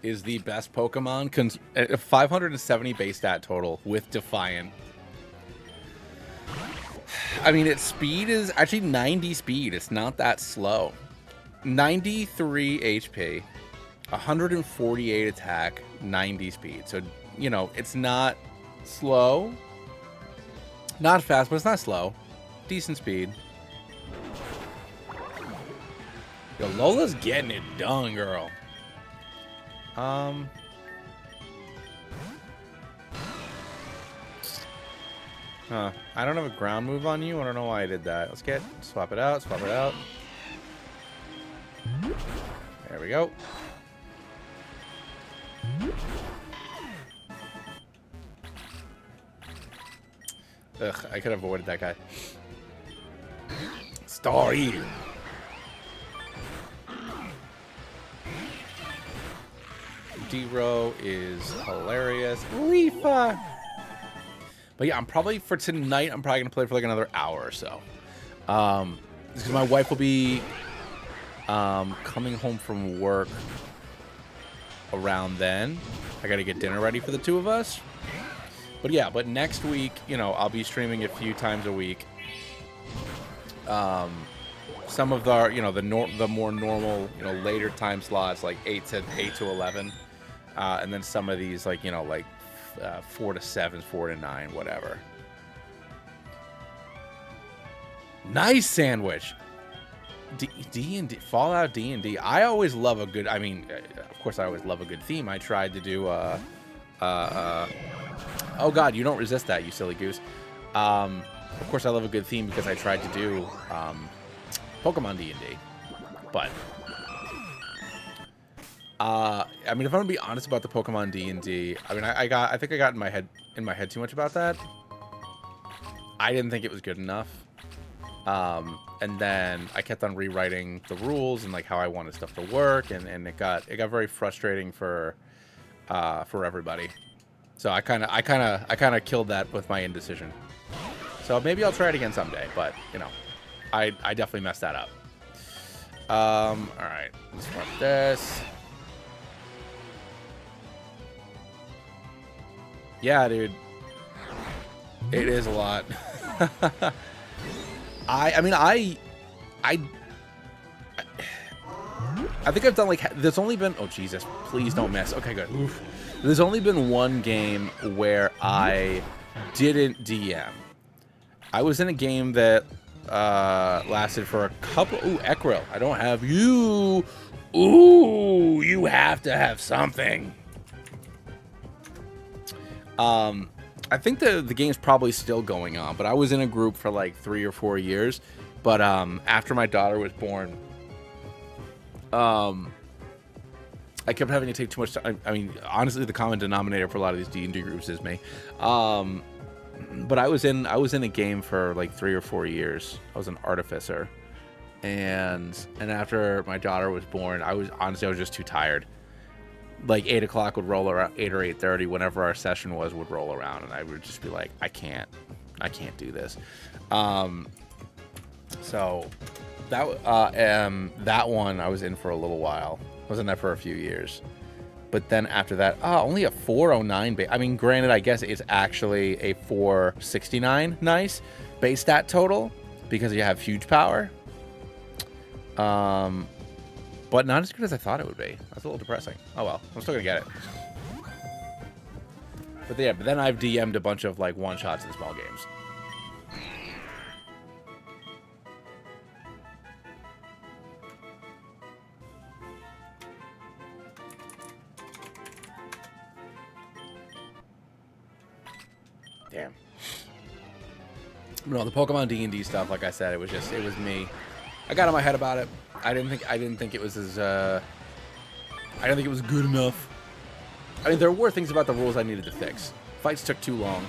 is the best Pokemon. 570 base stat total with Defiant. I mean, its speed is actually 90 speed. It's not that slow. 93 HP, 148 attack, 90 speed. So, you know, it's not slow. Not fast, but it's not slow. Decent speed. Yo, Lola's getting it done, girl. Huh. I don't have a ground move on you. I don't know why I did that. Let's swap it out, swap it out. There we go. Ugh, I could have avoided that guy. Starry. D-Row is hilarious. Leafa! But yeah, I'm probably, for tonight, I'm probably going to play for like another hour or so. Because my wife will be coming home from work around then. I got to get dinner ready for the two of us. But yeah, but next week, you know, I'll be streaming a few times a week. Some of the, you know, the more normal, you know, later time slots, like 8 to 11. And then some of these, like, you know, like 4 to 7, 4 to 9, whatever. Nice sandwich. D&D, Fallout D&D. I always love a good, I mean, of course I always love a good theme. I tried to do, oh God, you don't resist that, you silly goose. Of course I love a good theme because I tried to do, Pokemon D&D. But, I mean, if I'm gonna be honest about the Pokemon D&D, I mean, I think I got in my head too much about that. I didn't think it was good enough. And then I kept on rewriting the rules and like how I wanted stuff to work, and it got very frustrating for everybody. So I kind of killed that with my indecision. So maybe I'll try it again someday, but you know, I definitely messed that up. All right, let's run this. Yeah, dude, it is a lot. I mean, I think I've done like, there's only been, oh Jesus, please don't miss. Okay, good. Oof. There's only been one game where I didn't DM. I was in a game that lasted for a couple, ooh, Ekril, I don't have you. Ooh, you have to have something. I think the game's probably still going on, but I was in a group for like 3 or 4 years. But after my daughter was born, I kept having to take too much time. I mean, honestly, the common denominator for a lot of these D&D groups is me. But I was in a game for like 3 or 4 years. I was an artificer, and after my daughter was born, I was just too tired. Like 8 o'clock would roll around, 8 or 8:30, whenever our session would roll around, and I would just be like, I can't do this. So that one I was in for a little while. I was in that for a few years, but then after that, only a 409 base. I mean, granted, I guess it's actually a 469 nice base stat total because you have huge power. But not as good as I thought it would be. That's a little depressing. Oh well, I'm still gonna get it. But yeah, but then I've DM'd a bunch of like one-shots in small games. Damn. No, the Pokemon D&D stuff, like I said, it was me. I got in my head about it. I didn't think it was as I didn't think it was good enough. I mean, there were things about the rules I needed to fix. Fights took too long.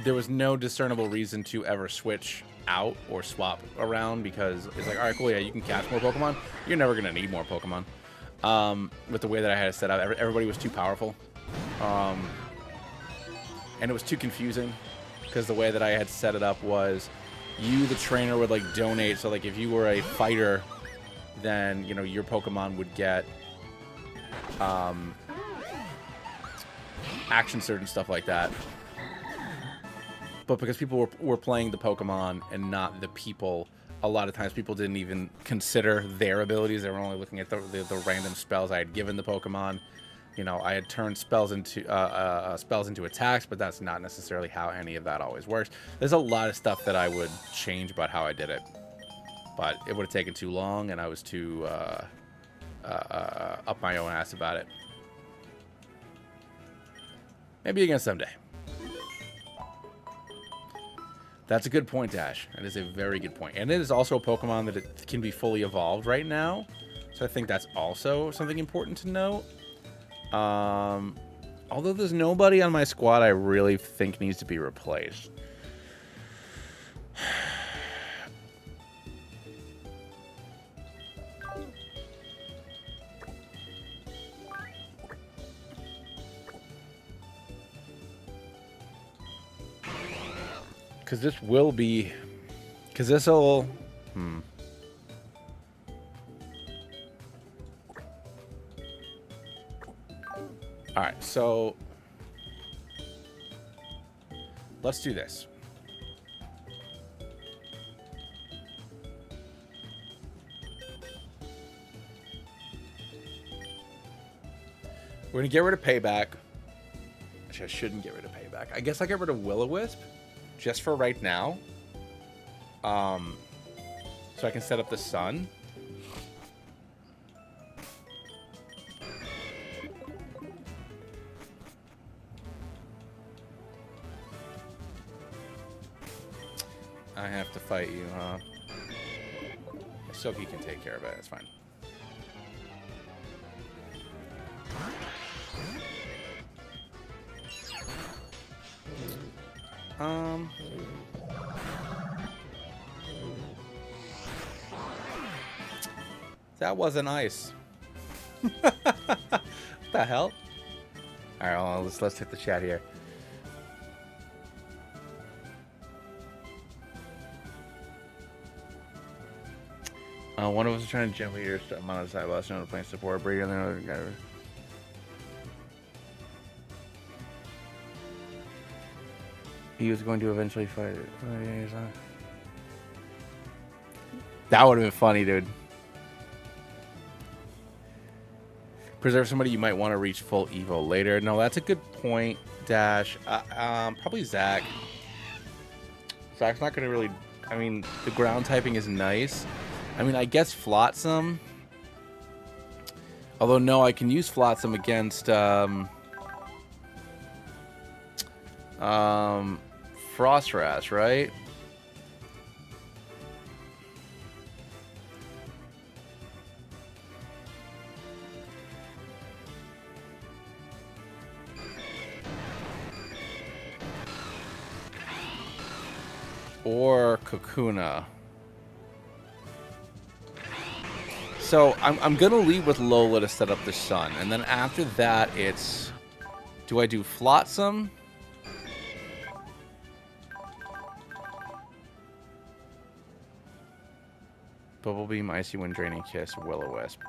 There was no discernible reason to ever switch out or swap around, because it's like, all right, cool, yeah, you can catch more Pokemon. You're never gonna need more Pokemon. With the way that I had it set up, everybody was too powerful, and it was too confusing, because the way that I had set it up was, you, the trainer, would like donate. So like if you were a fighter, then you know your Pokemon would get action surge and stuff like that. But because people were playing the Pokemon and not the people, a lot of times people didn't even consider their abilities. They were only looking at the random spells I had given the Pokemon. You know, I had turned spells into attacks, but that's not necessarily how any of that always works. There's a lot of stuff that I would change about how I did it, but it would have taken too long, and I was too up my own ass about it. Maybe again someday. That's a good point, Dash. That is a very good point. And it is also a Pokemon that it can be fully evolved right now, so I think that's also something important to note. Although there's nobody on my squad I really think needs to be replaced. Because this will be... Because this will... Alright, so... Let's do this. We're going to get rid of Payback. Actually, I shouldn't get rid of Payback. I guess I get rid of Will-O-Wisp. just for right now. So I can set up the sun. I have to fight you, huh? Soki can take care of it. It's fine. That wasn't ice. What the hell? All right, well, let's hit the chat here. One of us is trying to gently hear stuff on the side. Last note, playing support. Brady and the other guy. He was going to eventually fight it. That would have been funny, dude. Preserve somebody you might want to reach full Evo later. No, that's a good point, Dash. Probably Zach. Zach's not going to really... I mean, the ground typing is nice. I mean, I guess Flotsam. Although, no, I can use Flotsam against... Frostwrath, right? Or Kakuna. So I'm gonna lead with Lola to set up the sun, and then after that it's, do I do Flotsam? Bubble Beam, Icy Wind, Draining Kiss, Will-O-Wisp.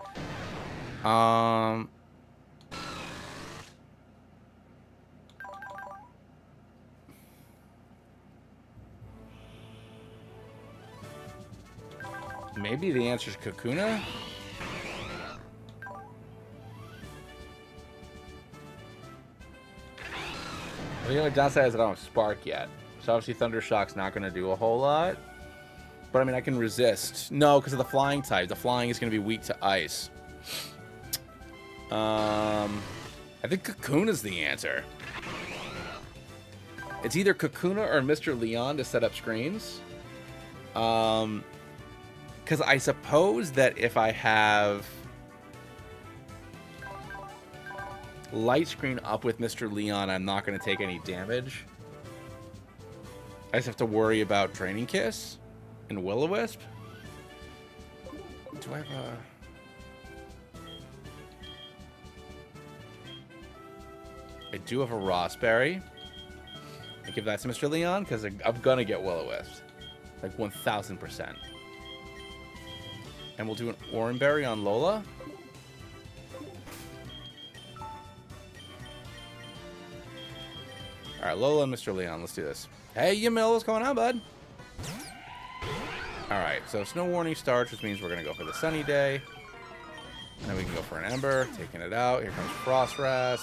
Maybe the answer is Kakuna? The only downside is I don't have Spark yet. So obviously Thundershock's not going to do a whole lot. But I mean, I can resist. No, because of the flying type. The flying is going to be weak to ice. I think Kakuna's the answer. It's either Kakuna or Mr. Leon to set up screens. Because I suppose that if I have light screen up with Mr. Leon, I'm not going to take any damage. I just have to worry about Draining Kiss and Will-O-Wisp. Do I have a... I do have a Rossberry. I give that to Mr. Leon because I'm going to get Will-O-Wisp. Like 1,000%. And we'll do an Oranberry on Lola. Alright, Lola and Mr. Leon, let's do this. Hey, Yamil, what's going on, bud? Alright, so Snow Warning starts, which means we're going to go for the Sunny Day. And then we can go for an Ember, taking it out. Here comes Frostwrath.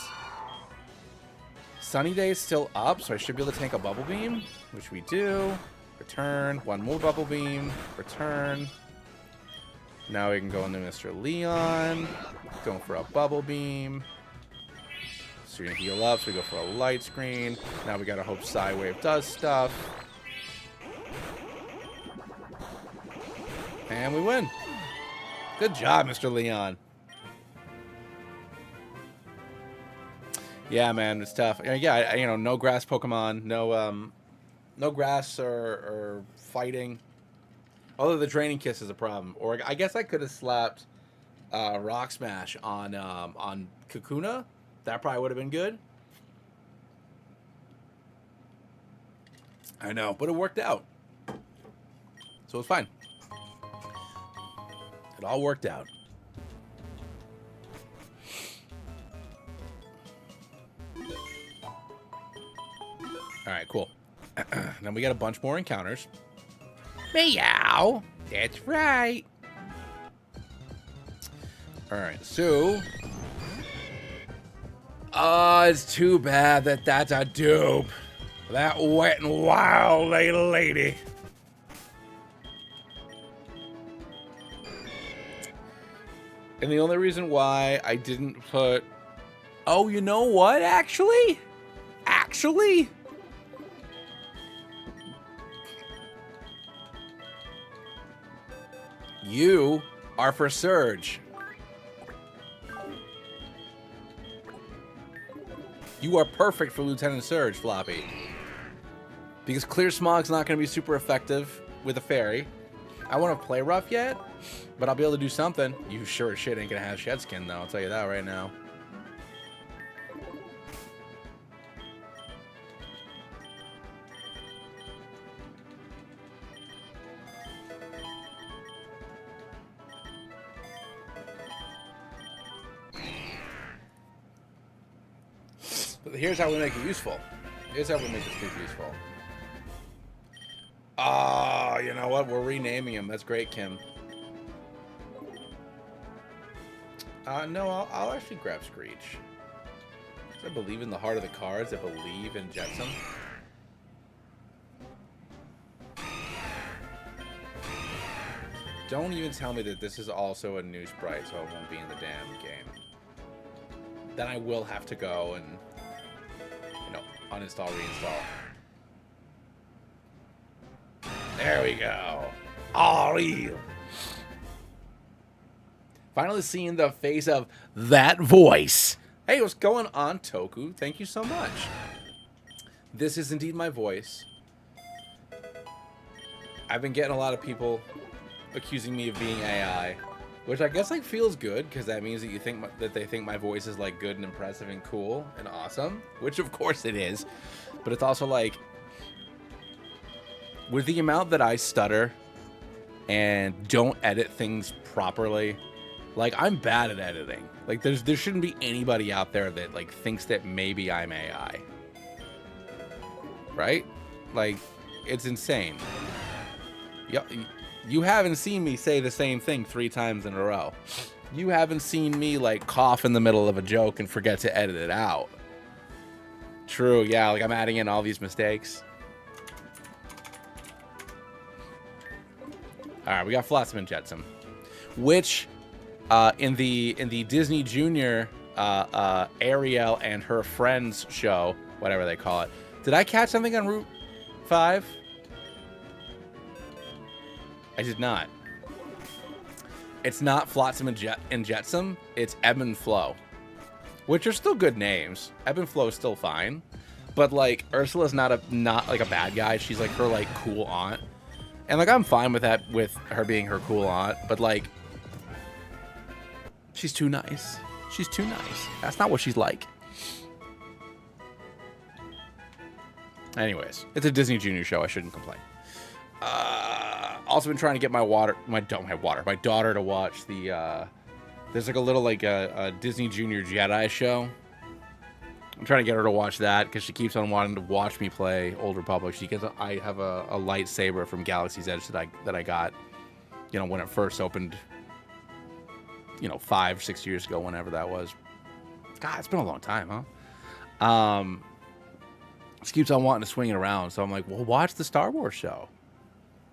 Sunny Day is still up, so I should be able to tank a Bubble Beam, which we do. Return, one more Bubble Beam, return. Now we can go into Mr. Leon, going for a Bubble Beam. So you're going to heal up, so we go for a Light Screen. Now we got to hope Psywave does stuff. And we win. Good job, Mr. Leon. Yeah, man, it's tough. Yeah, you know, no grass Pokemon, no grass or fighting. Although the Draining Kiss is a problem. Or I guess I could have slapped Rock Smash on Kakuna. That probably would have been good. I know, but it worked out. So it's fine. It all worked out. All right, cool. Now we got a bunch more encounters. Meow. That's right. All right, so... Oh, it's too bad that that's a dupe. That wet and wild lady. And the only reason why I didn't put... Oh, you know what, actually? You are for Surge. You are perfect for Lieutenant Surge, Floppy. Because Clear Smog's not going to be super effective with a fairy. I won't play rough yet, but I'll be able to do something. You sure as shit ain't going to have Shed Skin, though. I'll tell you that right now. But here's how we make it useful. Here's how we make this super useful. Oh, you know what? We're renaming him. That's great, Kim. No, I'll actually grab Screech. I believe in the heart of the cards. I believe in Jetsam. Don't even tell me that this is also a new sprite, so it won't be in the damn game. Then I will have to go and, you know, uninstall, reinstall. There we go. All real. Finally seeing the face of that voice. Hey, what's going on, Toku? Thank you so much. This is indeed my voice. I've been getting a lot of people accusing me of being AI, which I guess like feels good because that means that you think that they think my voice is like good and impressive and cool and awesome, which of course it is. But it's also like, with the amount that I stutter and don't edit things properly, like I'm bad at editing. Like there shouldn't be anybody out there that like thinks that maybe I'm AI. Right? Like it's insane. You haven't seen me say the same thing 3 times in a row. You haven't seen me like cough in the middle of a joke and forget to edit it out. True, yeah, like I'm adding in all these mistakes. All right, we got Flotsam and Jetsam, which in the Disney Junior Ariel and her friends show, whatever they call it. Did I catch something on Route 5? I did not. It's not Flotsam and Jetsam. It's Ebb and Flow, which are still good names. Ebb and Flow is still fine, but like Ursula's not like a bad guy. She's like her like cool aunt. And, like, I'm fine with that, with her being her cool aunt. But, like, she's too nice. She's too nice. That's not what she's like. Anyways, it's a Disney Junior show. I shouldn't complain. Also been trying to get my daughter to watch the, there's, like, a little, like, a Disney Junior Jedi show. I'm trying to get her to watch that because she keeps on wanting to watch me play Old Republic. I have a lightsaber from Galaxy's Edge that I got, you know, when it first opened, you know, 5, 6 years ago, whenever that was. God, it's been a long time, huh? She keeps on wanting to swing it around, so I'm like, well, watch the Star Wars show.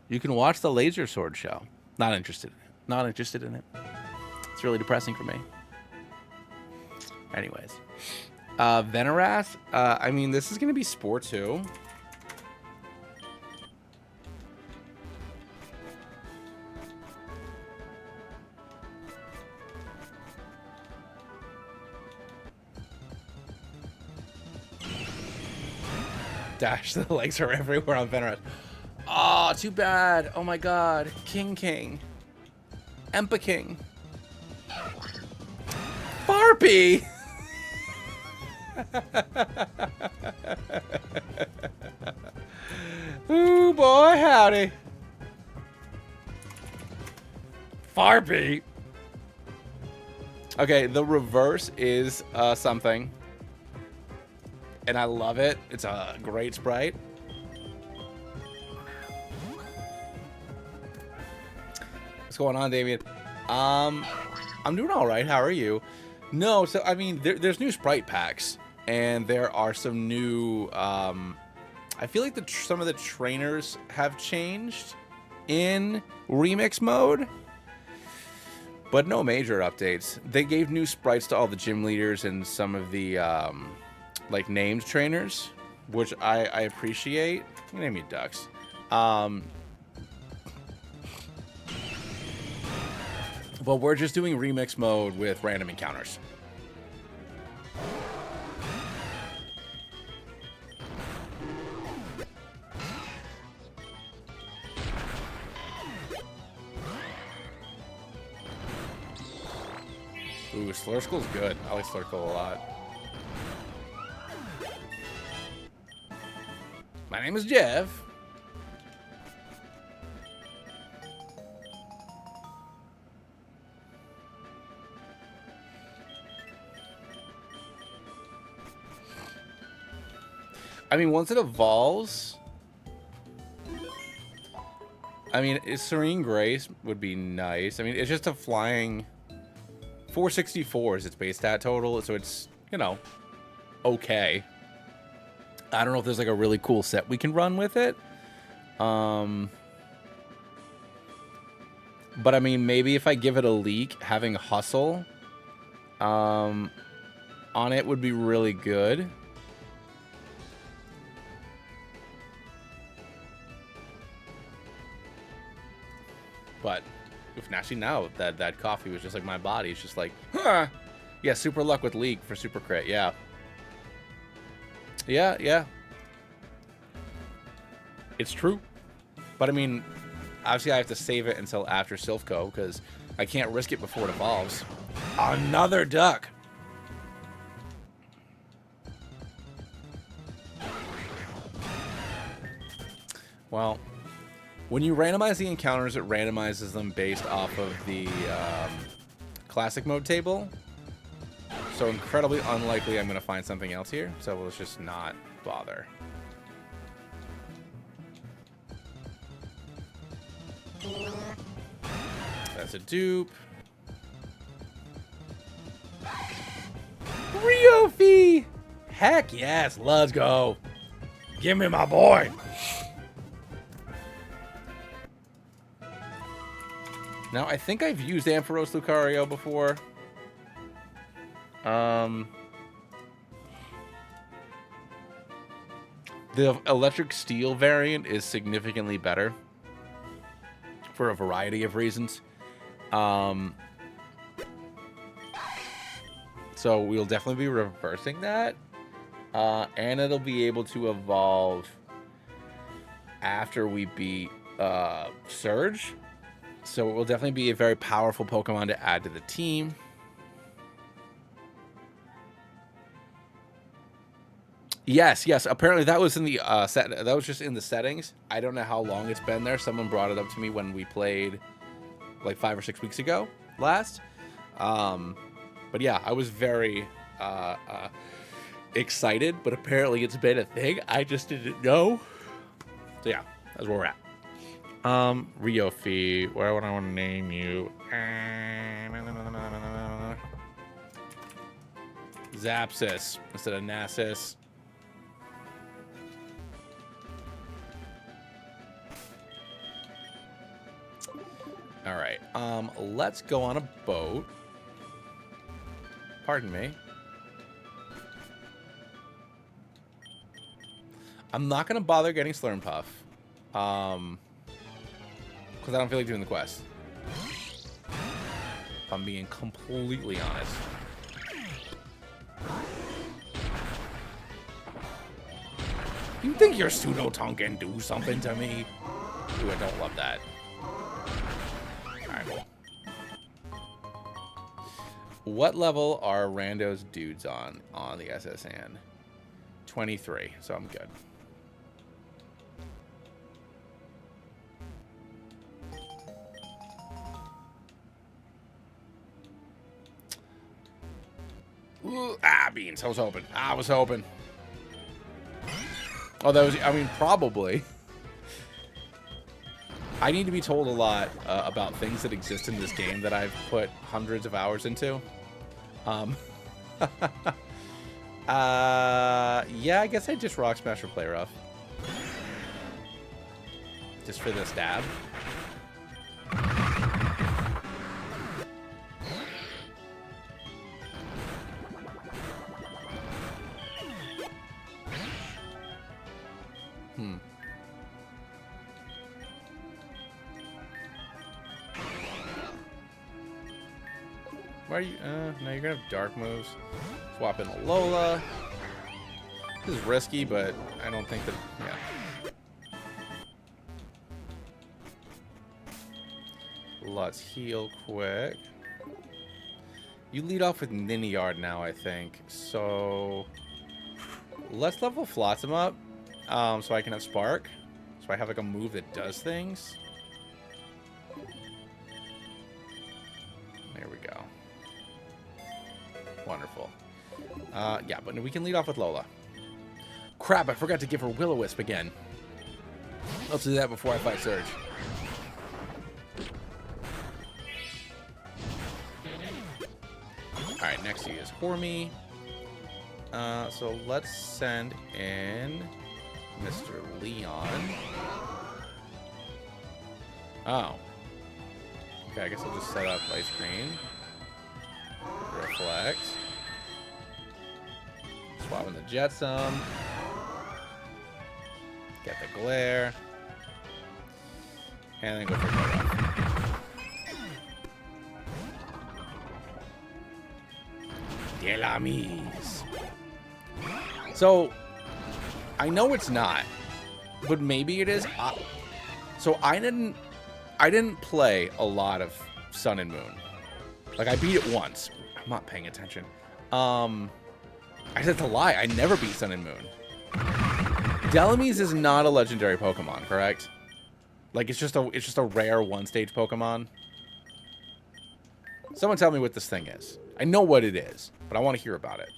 You can watch the Laser Sword show. Not interested in it. Not interested in it. It's really depressing for me. Anyways. Veneras, I mean, this is going to be Spore 2. Dash, the legs are everywhere on Veneras. Oh, too bad. Oh my god. King. Empa King. Barbie! Ooh, boy, howdy. Farpy. Okay, the reverse is something. And I love it. It's a great sprite. What's going on, Damien? I'm doing all right. How are you? No, so, I mean, there's new sprite packs. And there are some new I feel like some of the trainers have changed in remix mode, but no major updates. They gave new sprites to all the gym leaders and some of the like named trainers, which I appreciate. Name me ducks. But we're just doing remix mode with random encounters. Ooh, Slurskill's good. I like Slurskill a lot. My name is Jeff. I mean, once it evolves, I mean, Serene Grace would be nice. I mean, it's just a flying 464 is its base stat total, so it's, you know, okay. I don't know if there's like a really cool set we can run with it. But I mean, maybe if I give it a leak, having Hustle on it would be really good. But if actually now that coffee was just like my body, it's just like, huh. Yeah, super luck with leak for super crit. Yeah. Yeah. It's true. But I mean, obviously I have to save it until after Silphco because I can't risk it before it evolves. Another duck. Well, when you randomize the encounters, it randomizes them based off of the classic mode table. So incredibly unlikely I'm going to find something else here. So let's just not bother. That's a dupe. Ryofi! Heck yes, let's go. Give me my boy. Now, I think I've used Ampharos Lucario before. The Electric Steel variant is significantly better for a variety of reasons. So we'll definitely be reversing that. And it'll be able to evolve after we beat Surge. So it will definitely be a very powerful Pokemon to add to the team. Yes. Apparently that was in the that was just in the settings. I don't know how long it's been there. Someone brought it up to me when we played like 5 or 6 weeks ago last. But yeah, I was very excited, but apparently it's been a thing. I just didn't know. So yeah, that's where we're at. Ryofi, where would I want to name you? Zapsis instead of Nasus. All right. Let's go on a boat. Pardon me. I'm not gonna bother getting Slurmpuff. Because I don't feel like doing the quest. If I'm being completely honest. You think your Pseudo-Tongue can do something to me? Ooh, I don't love that. Alright, cool. What level are Rando's dudes on the SSN? 23, so I'm good. Ooh, beans. I was hoping. Oh, that was, I mean, probably. I need to be told a lot about things that exist in this game that I've put hundreds of hours into. Yeah, I guess I just Rock Smash or Play Rough. just for the stab. Why are you? No, you're gonna have dark moves. Swap in Alola. This is risky, but I don't think that. Yeah. Let's heal quick. You lead off with Niniard now, I think. So let's level Flotsam up, so I can have Spark. So I have like a move that does things. There we go. Wonderful. Yeah, but we can lead off with Lola. Crap, I forgot to give her Will-O-Wisp again. Let's do that before I fight Surge. Alright, next to you is Hormy. So let's send in Mr. Leon. Oh. Okay, I guess I'll just set up Ice Cream. Reflect. Swap in the Jetsam. Get the Glare. And then go for Glare. Delamise. So, I know it's not, but maybe it is. So I didn't play a lot of Sun and Moon. Like, I beat it once. I'm not paying attention. I said to lie. I never beat Sun and Moon. Delamise is not a legendary Pokemon, correct? Like, it's just a rare one-stage Pokemon. Someone tell me what this thing is. I know what it is, but I want to hear about it.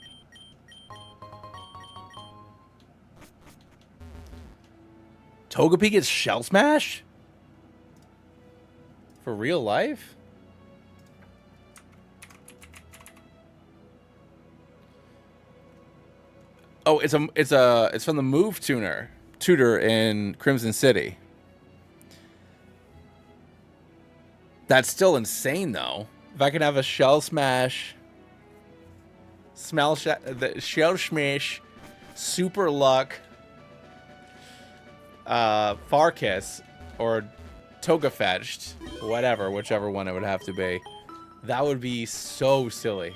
Togepi gets Shell Smash? For real life? Oh, it's from the Move Tutor in Crimson City. That's still insane though. If I can have a Shell Smash, the Shell Smash, Super Luck, Farkas, or Togafetched, whatever, whichever one it would have to be. That would be so silly.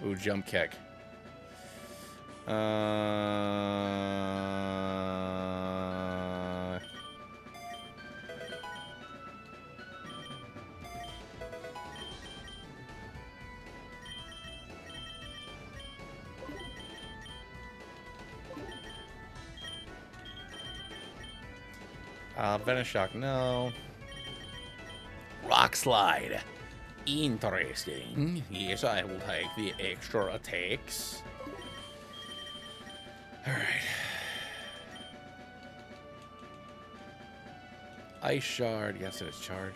Ooh, Jump Kick. Venoshock, no. Rock Slide. Interesting. Yes, I will take the extra attacks. Alright. Ice Shard. Yes, it is charge.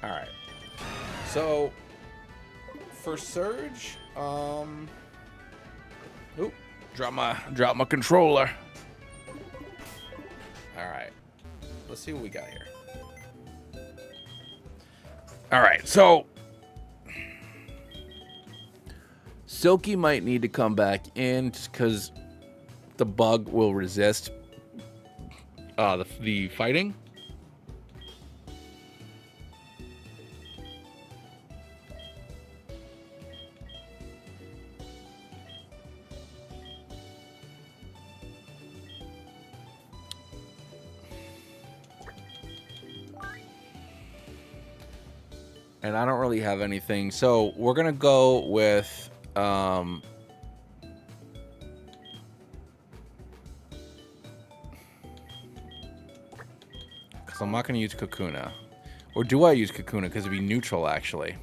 Alright. So, for Surge, oop, drop my controller. Alright. Let's see what we got here. Alright, so Silky might need to come back in just because the bug will resist the fighting. And I don't really have anything. So we're going to go with... because I'm not going to use Kakuna. Or do I use Kakuna? Because it'd be neutral, actually.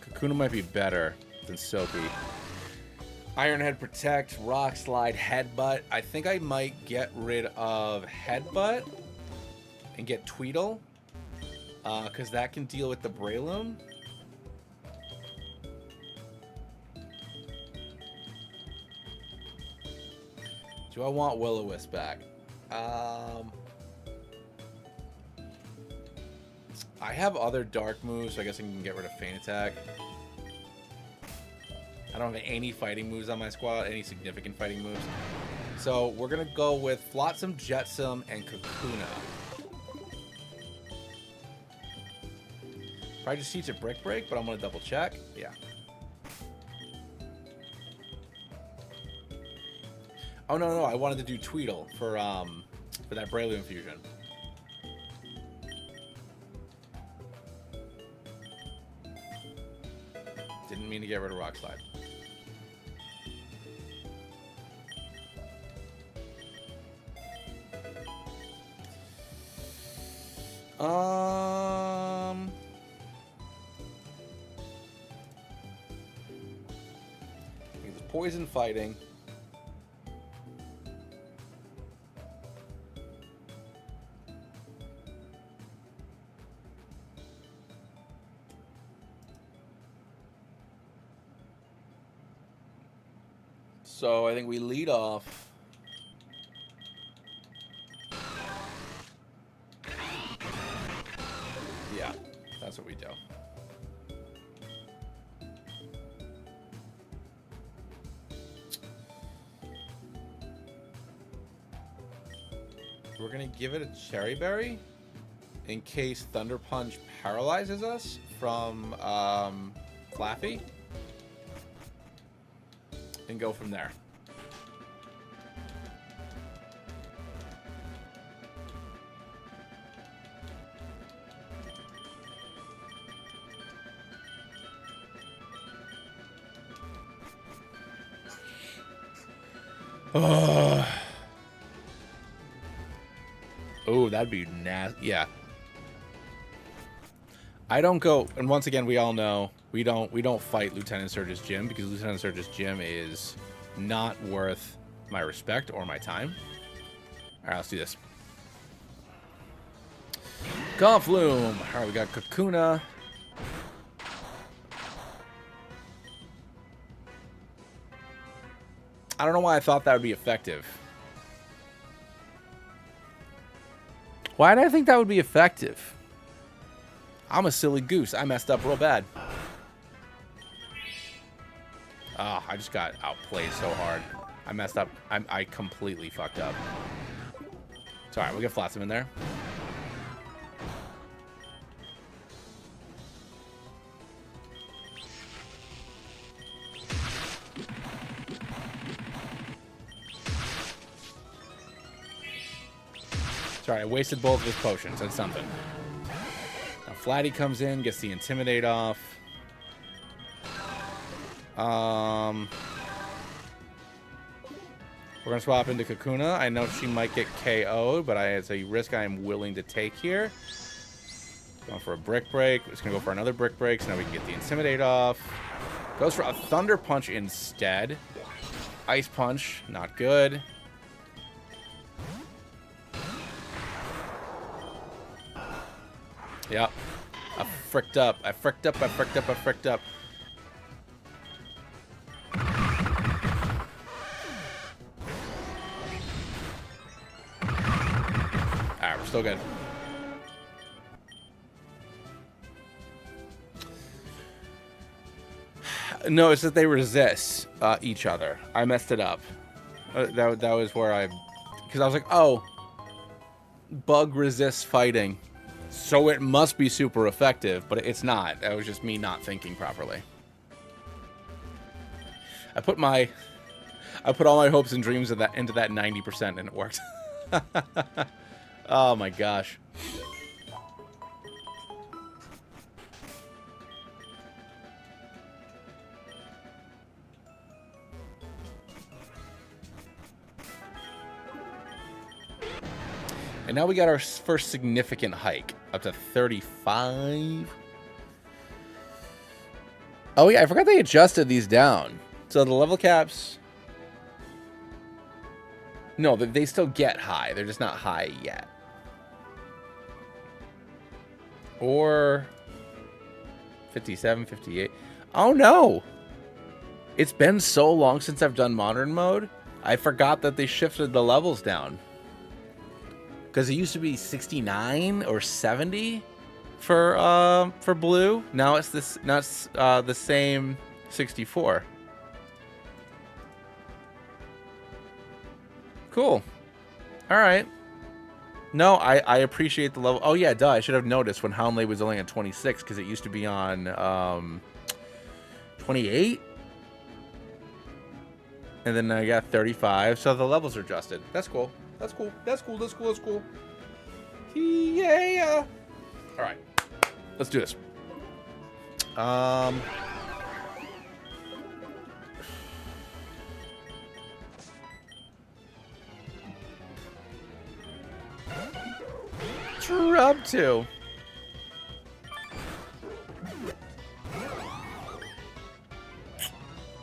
Kakuna might be better than Silky. Ironhead Protect, Rock Slide, Headbutt. I think I might get rid of Headbutt and get Tweedle, because that can deal with the Breloom. Do I want Will-O-Wisp back? I have other dark moves, so I guess I can get rid of Feint Attack. I don't have any fighting moves on my squad, any significant fighting moves. So we're going to go with Flotsam, Jetsam, and Kakuna. Probably just teach a Brick Break, but I'm going to double check. Yeah. Oh, no, I wanted to do Tweedle for that Breloom fusion. Didn't mean to get rid of Rock Slide. He's poison fighting. So I think we lead off. Yeah, that's what we do. We're going to give it a Cherry Berry in case Thunder Punch paralyzes us from Flaffy. And go from there. Oh, that'd be nasty. Yeah. I don't go, and once again, we all know we don't fight Lieutenant Surge's gym because Lieutenant Surge's gym is not worth my respect or my time. All right, let's do this. Gonfloom. All right, we got Kakuna. I don't know why I thought that would be effective. Why did I think that would be effective? I'm a silly goose. I messed up real bad. Oh, I just got outplayed so hard. I messed up. I completely fucked up. It's alright. We'll get Flotsam in there. Sorry, I wasted both of his potions. That's something. Now Flatty comes in, gets the Intimidate off. We're going to swap into Kakuna. I know she might get KO'd, but it's a risk I am willing to take here. Going for a Brick Break. It's going to go for another Brick Break, so now we can get the Intimidate off. Goes for a Thunder Punch instead. Ice Punch, not good. Yep. I fricked up. I fricked up. Alright, we're still good. No, it's that they resist each other. I messed it up. That was where because I was like, oh, bug resists fighting. So it must be super effective, but it's not. That was just me not thinking properly. I put all my hopes and dreams into that 90% and it worked. Oh my gosh. And now we got our first significant hike, up to 35. Oh yeah, I forgot they adjusted these down. So the level caps... No, they still get high. They're just not high yet. Or 57, 58. Oh, no. It's been so long since I've done modern mode. I forgot that they shifted the levels down. Because it used to be 69 or 70 for blue. Now it's this. Now it's the same 64. Cool. All right. No, I appreciate the level. Oh yeah, duh. I should have noticed when Houndley was only on 26 because it used to be on 28. And then I got 35. So the levels are adjusted. That's cool. That's cool. That's cool. That's cool. That's cool. Yeah. All right. Let's do this. Up to.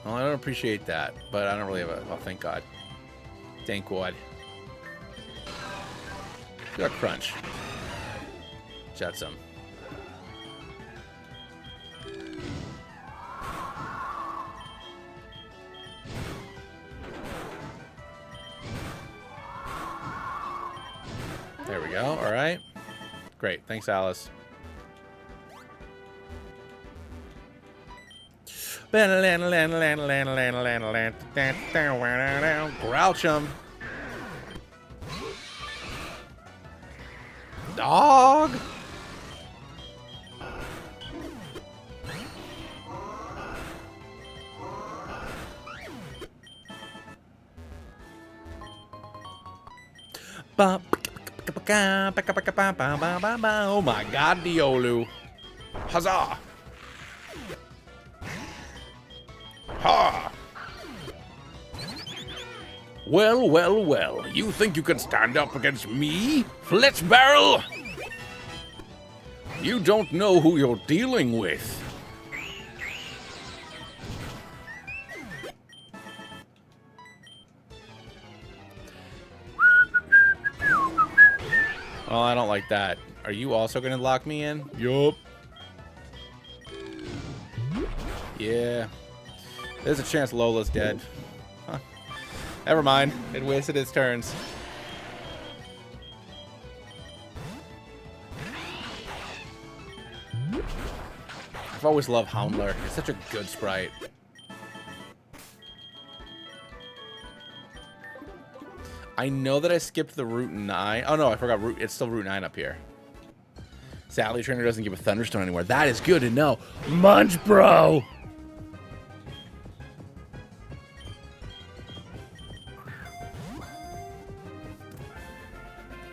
Well, I don't appreciate that, but I don't really have a... Oh, thank God. Thank God. Got crunch. Jetsam. There we go. All right. Great. Thanks, Alice. Grouch'em. Dog. Bop. Oh my God, Diolu. Huzzah! Ha! Well, well, well. You think you can stand up against me, Fletchbarrel? You don't know who you're dealing with. Oh, I don't like that. Are you also going to lock me in? Yup. Yeah. There's a chance Lola's dead. Huh. Never mind. It wasted its turns. I've always loved Houndler. It's such a good sprite. I know that I skipped the Route 9. Oh, no, I forgot. It's still Route 9 up here. Sally Trainer doesn't give a Thunderstone anymore. That is good to know. Munch, bro!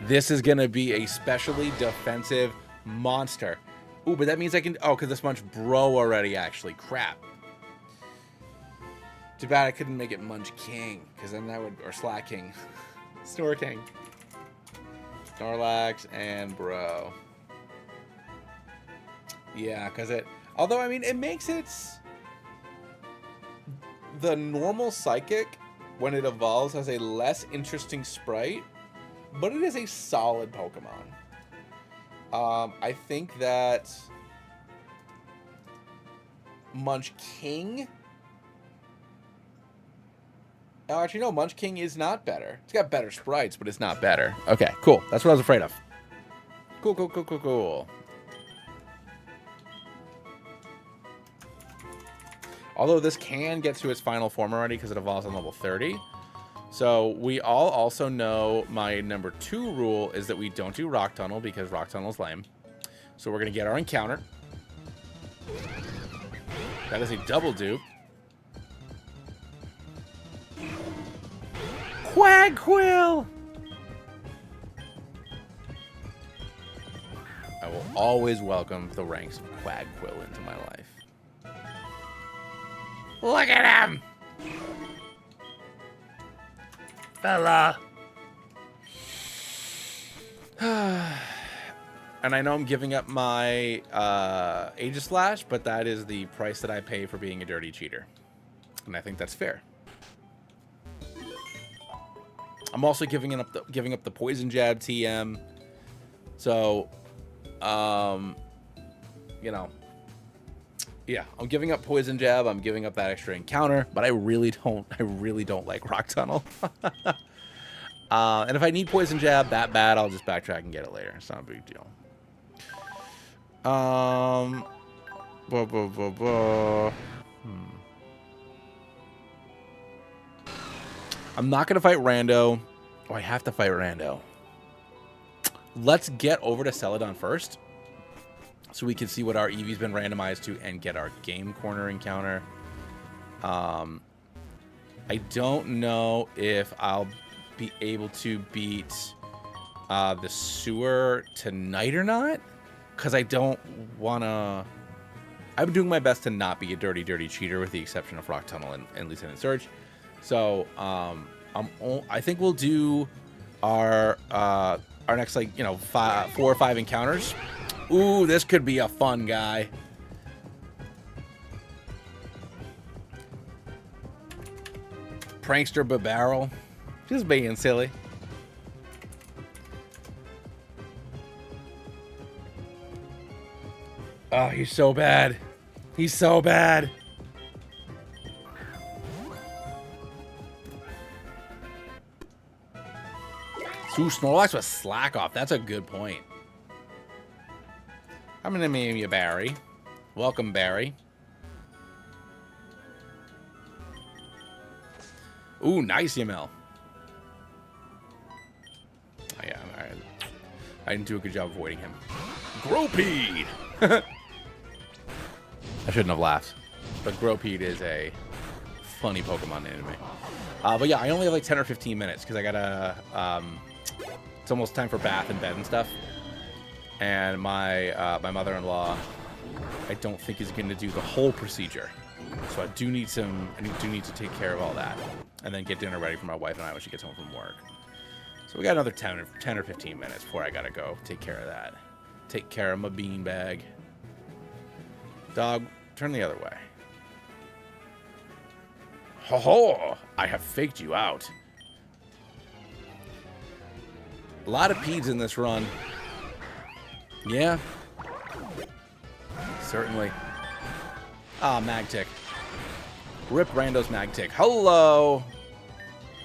This is going to be a specially defensive monster. Ooh, but that means I can... Oh, because this Munch Bro already, actually. Crap. Too bad I couldn't make it Munch King, because then that would... Or Slack King. Snore King. Snorlax and Bro. Yeah, because it... Although, I mean, it makes it... The normal Psychic, when it evolves, has a less interesting sprite, but it is a solid Pokemon. I think that... Munch King... Oh, actually, no. Munch King is not better. It's got better sprites, but it's not better. Okay, cool. That's what I was afraid of. Cool, cool, cool, cool, cool. Although this can get to its final form already because it evolves on level 30. So we all also know my number 2 rule is that we don't do Rock Tunnel because Rock Tunnel is lame. So we're going to get our encounter. That is a double dupe. Quagsquirrel! I will always welcome the ranks of Quagsquirrel into my life. Look at him! Fella! And I know I'm giving up my Aegislash, but that is the price that I pay for being a dirty cheater. And I think that's fair. I'm also giving up the poison jab TM. So, you know, yeah, I'm giving up poison jab. I'm giving up that extra encounter, but I really don't like rock tunnel. And if I need poison jab that bad, I'll just backtrack and get it later. It's not a big deal. I'm not gonna fight Rando. Oh, I have to fight Rando. Let's get over to Celadon first, so we can see what our Eevee's been randomized to and get our game corner encounter. I don't know if I'll be able to beat the sewer tonight or not, because I don't want to... I'm doing my best to not be a dirty cheater, with the exception of Rock Tunnel and Lieutenant Surge. So I think we'll do our next, like, you know, 4 or 5 encounters. Ooh, this could be a fun guy. Prankster Babarrel. Just being silly. Oh, he's so bad. He's so bad. Ooh, Snorlax with Slack Off. That's a good point. I'm gonna name you Barry. Welcome, Barry. Ooh, nice, Yamel. Oh, yeah, I didn't do a good job avoiding him. Gropede! I shouldn't have laughed. But Gropede is a funny Pokemon name to me. But yeah, I only have like 10 or 15 minutes because I gotta... it's almost time for bath and bed and stuff. And my my mother-in-law, I don't think is going to do the whole procedure. So I do need to take care of all that. And then get dinner ready for my wife and I when she gets home from work. So we got another 10 or 15 minutes before I gotta go take care of that. Take care of my beanbag. Dog, turn the other way. Ho ho! I have faked you out. A lot of peeds in this run. Yeah. Certainly. Ah, Magtick. Rip Rando's Magtick. Hello!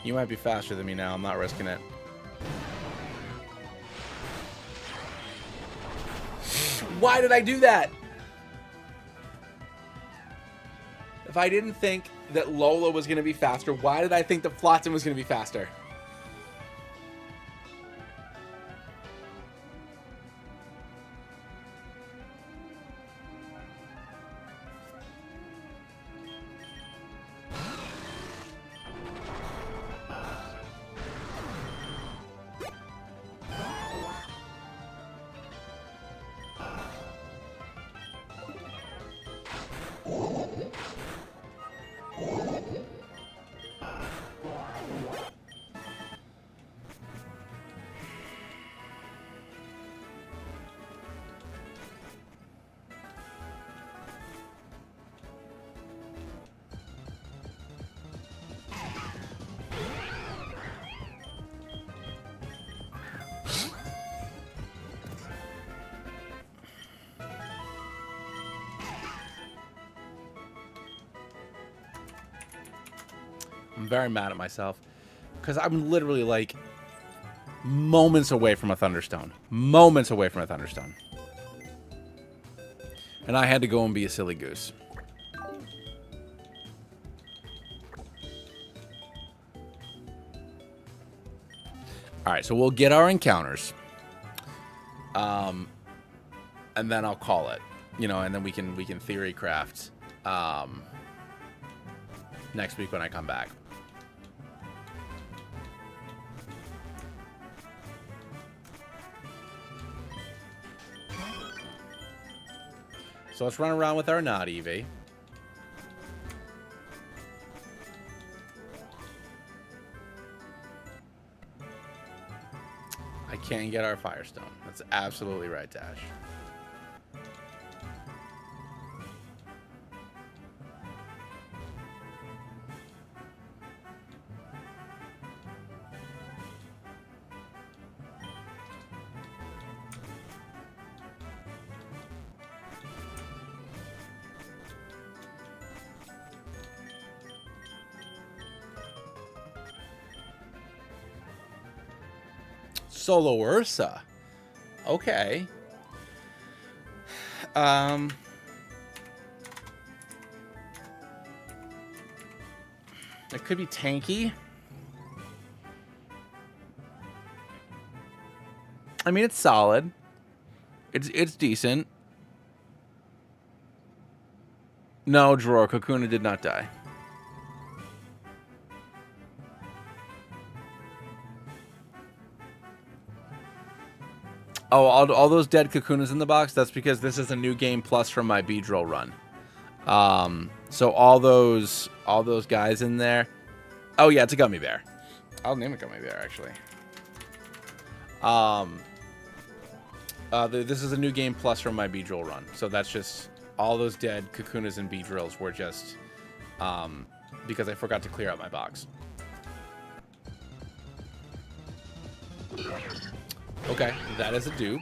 You might be faster than me now. I'm not risking it. Why did I do that? If I didn't think that Lola was going to be faster, why did I think that Flotsam was going to be faster? I'm very mad at myself because I'm literally like moments away from a Thunderstone. Moments away from a Thunderstone. And I had to go and be a silly goose. Alright, so we'll get our encounters. And then I'll call it. You know, and then we can theory craft next week when I come back. So let's run around with our not Eevee. I can't get our Firestone. That's absolutely right, Dash. Solo Ursa. Okay. It could be tanky. I mean, it's solid. It's decent. No, drawer. Kakuna did not die. Oh, all those dead Kakunas in the box, that's because this is a new game plus from my Beedrill run. So all those guys in there. Oh yeah, it's a gummy bear. I'll name it gummy bear actually. This is a new game plus from my Beedrill run. So that's just all those dead Kakunas and Beedrills were just because I forgot to clear out my box. Okay, that is a dupe.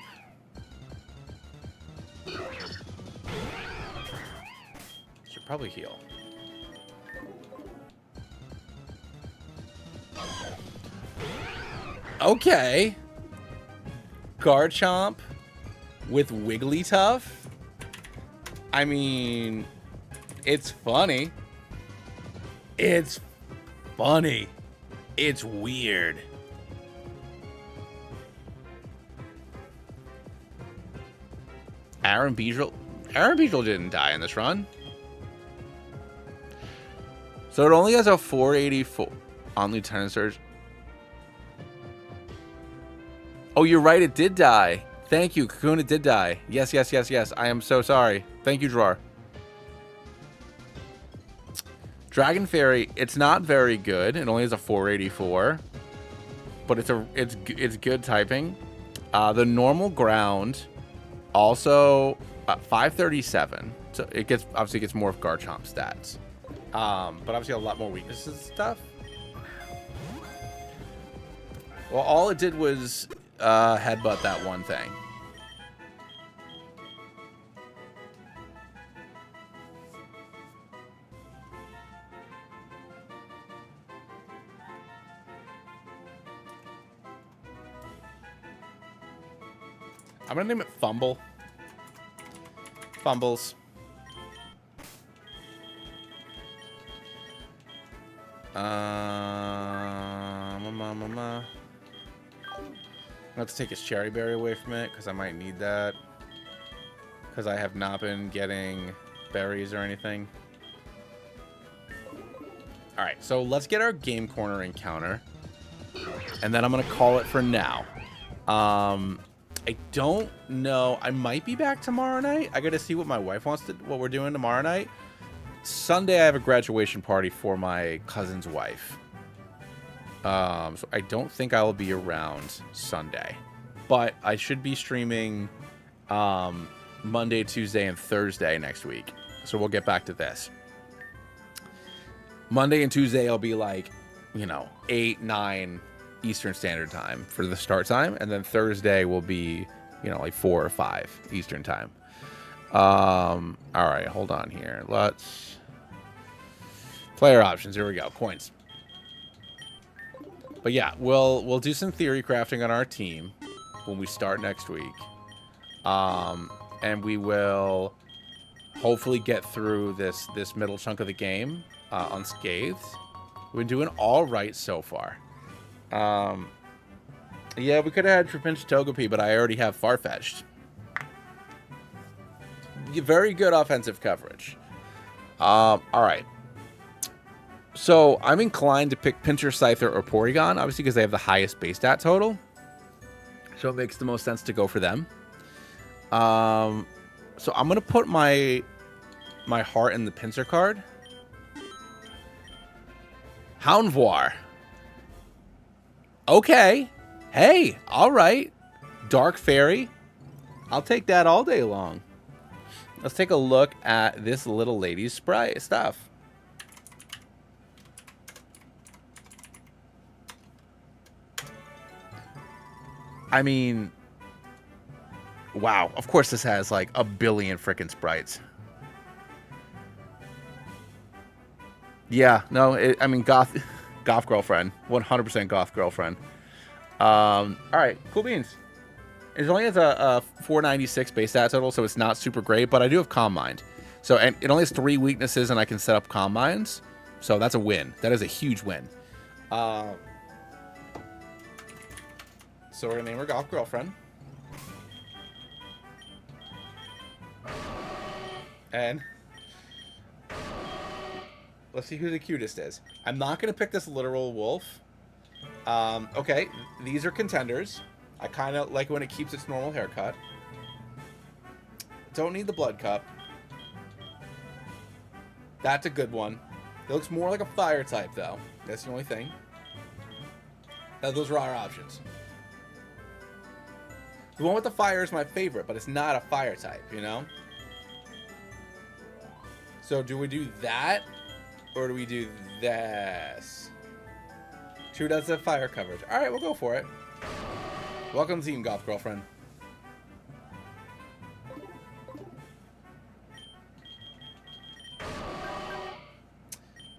Should probably heal. Okay. Garchomp with Wigglytuff. I mean, it's funny. It's funny. It's weird. Aaron Beedrill didn't die in this run. So it only has a 484 on Lieutenant Surge. Oh, you're right. It did die. Thank you. Kakuna did die. Yes, yes, yes, yes. I am so sorry. Thank you, Drawer. Dragon Fairy, it's not very good. It only has a 484. But it's good typing. The normal ground also 537. So it obviously gets more of Garchomp stats. But obviously a lot more weaknesses and stuff. Well, all it did was headbutt that one thing. I'm gonna name it Fumble. Fumbles. I have to take his Cherry Berry away from it because I might need that. Because I have not been getting berries or anything. Alright, so let's get our Game Corner encounter. And then I'm going to call it for now. I don't know. I might be back tomorrow night. I got to see what my wife wants to, what we're doing tomorrow night. Sunday, I have a graduation party for my cousin's wife. So I don't think I will be around Sunday, but I should be streaming Monday, Tuesday, and Thursday next week. So we'll get back to this. Monday and Tuesday, I'll be like, 8, 9 Eastern Standard Time for the start time. And then Thursday will be, like 4 or 5 Eastern Time. All right, hold on here. Let's player options. Here we go. Coins. But yeah, we'll do some theory crafting on our team when we start next week. And we will hopefully get through this middle chunk of the game unscathed. We've been doing all right so far. Yeah, we could have had Trapinch Togepi, but I already have Farfetch'd. Very good offensive coverage. All right. So I'm inclined to pick Pinsir, Scyther, or Porygon, obviously because they have the highest base stat total. So it makes the most sense to go for them. So I'm going to put my heart in the Pinsir card. Houndour. Okay. Hey, all right. Dark Fairy. I'll take that all day long. Let's take a look at this little lady's sprite stuff. I mean, wow. Of course this has like a billion freaking sprites. Yeah, no, I mean, Goth Girlfriend. 100% Goth Girlfriend. All right, cool beans. It only has a 496 base stat total, so it's not super great, but I do have Calm Mind. So, and it only has 3 weaknesses, and I can set up Calm Minds. So that's a win. That is a huge win. So we're going to name her Golf Girlfriend. And let's see who the cutest is. I'm not going to pick this literal wolf. Okay, these are contenders. I kind of like when it keeps its normal haircut. Don't need the blood cup. That's a good one. It looks more like a fire type, though. That's the only thing. Those are our options. The one with the fire is my favorite, but it's not a fire type, you know? So do we do that? Or do we do this? 2 does have fire coverage. Alright, we'll go for it. Welcome to Team Golf Girlfriend.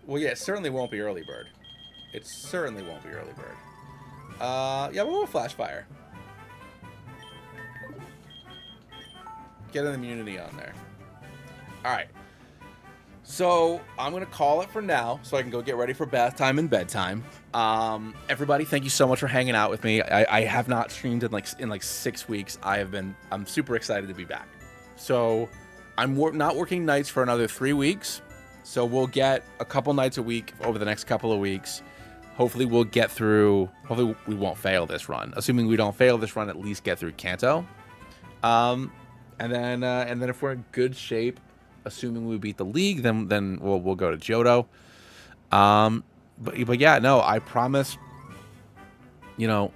Well, yeah, it certainly won't be early bird. It certainly won't be early bird. Yeah, we'll go flash fire. Get an immunity on there. Alright. So, I'm going to call it for now so I can go get ready for bath time and bedtime. Everybody, thank you so much for hanging out with me. I have not streamed in like 6 weeks. I'm super excited to be back. So, I'm not working nights for another 3 weeks. So, we'll get a couple nights a week over the next couple of weeks. Hopefully, we'll get through. Hopefully, we won't fail this run. Assuming we don't fail this run, at least get through Kanto. And then if we're in good shape, assuming we beat the league, then we'll go to Johto. But yeah, no, I promise. You know,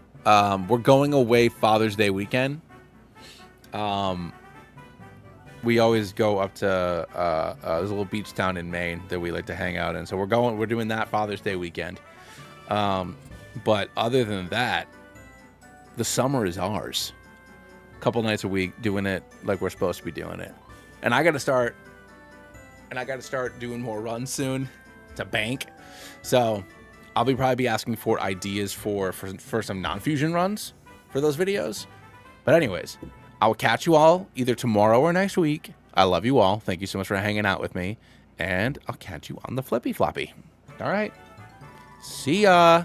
we're going away Father's Day weekend. We always go up to there's a little beach town in Maine that we like to hang out in. So we're doing that Father's Day weekend. But other than that, the summer is ours. A couple nights a week doing it like we're supposed to be doing it. And I got to start doing more runs soon to bank. So I'll probably be asking for ideas for some non-fusion runs for those videos. But anyways, I will catch you all either tomorrow or next week. I love you all. Thank you so much for hanging out with me. And I'll catch you on the flippy floppy. All right. See ya.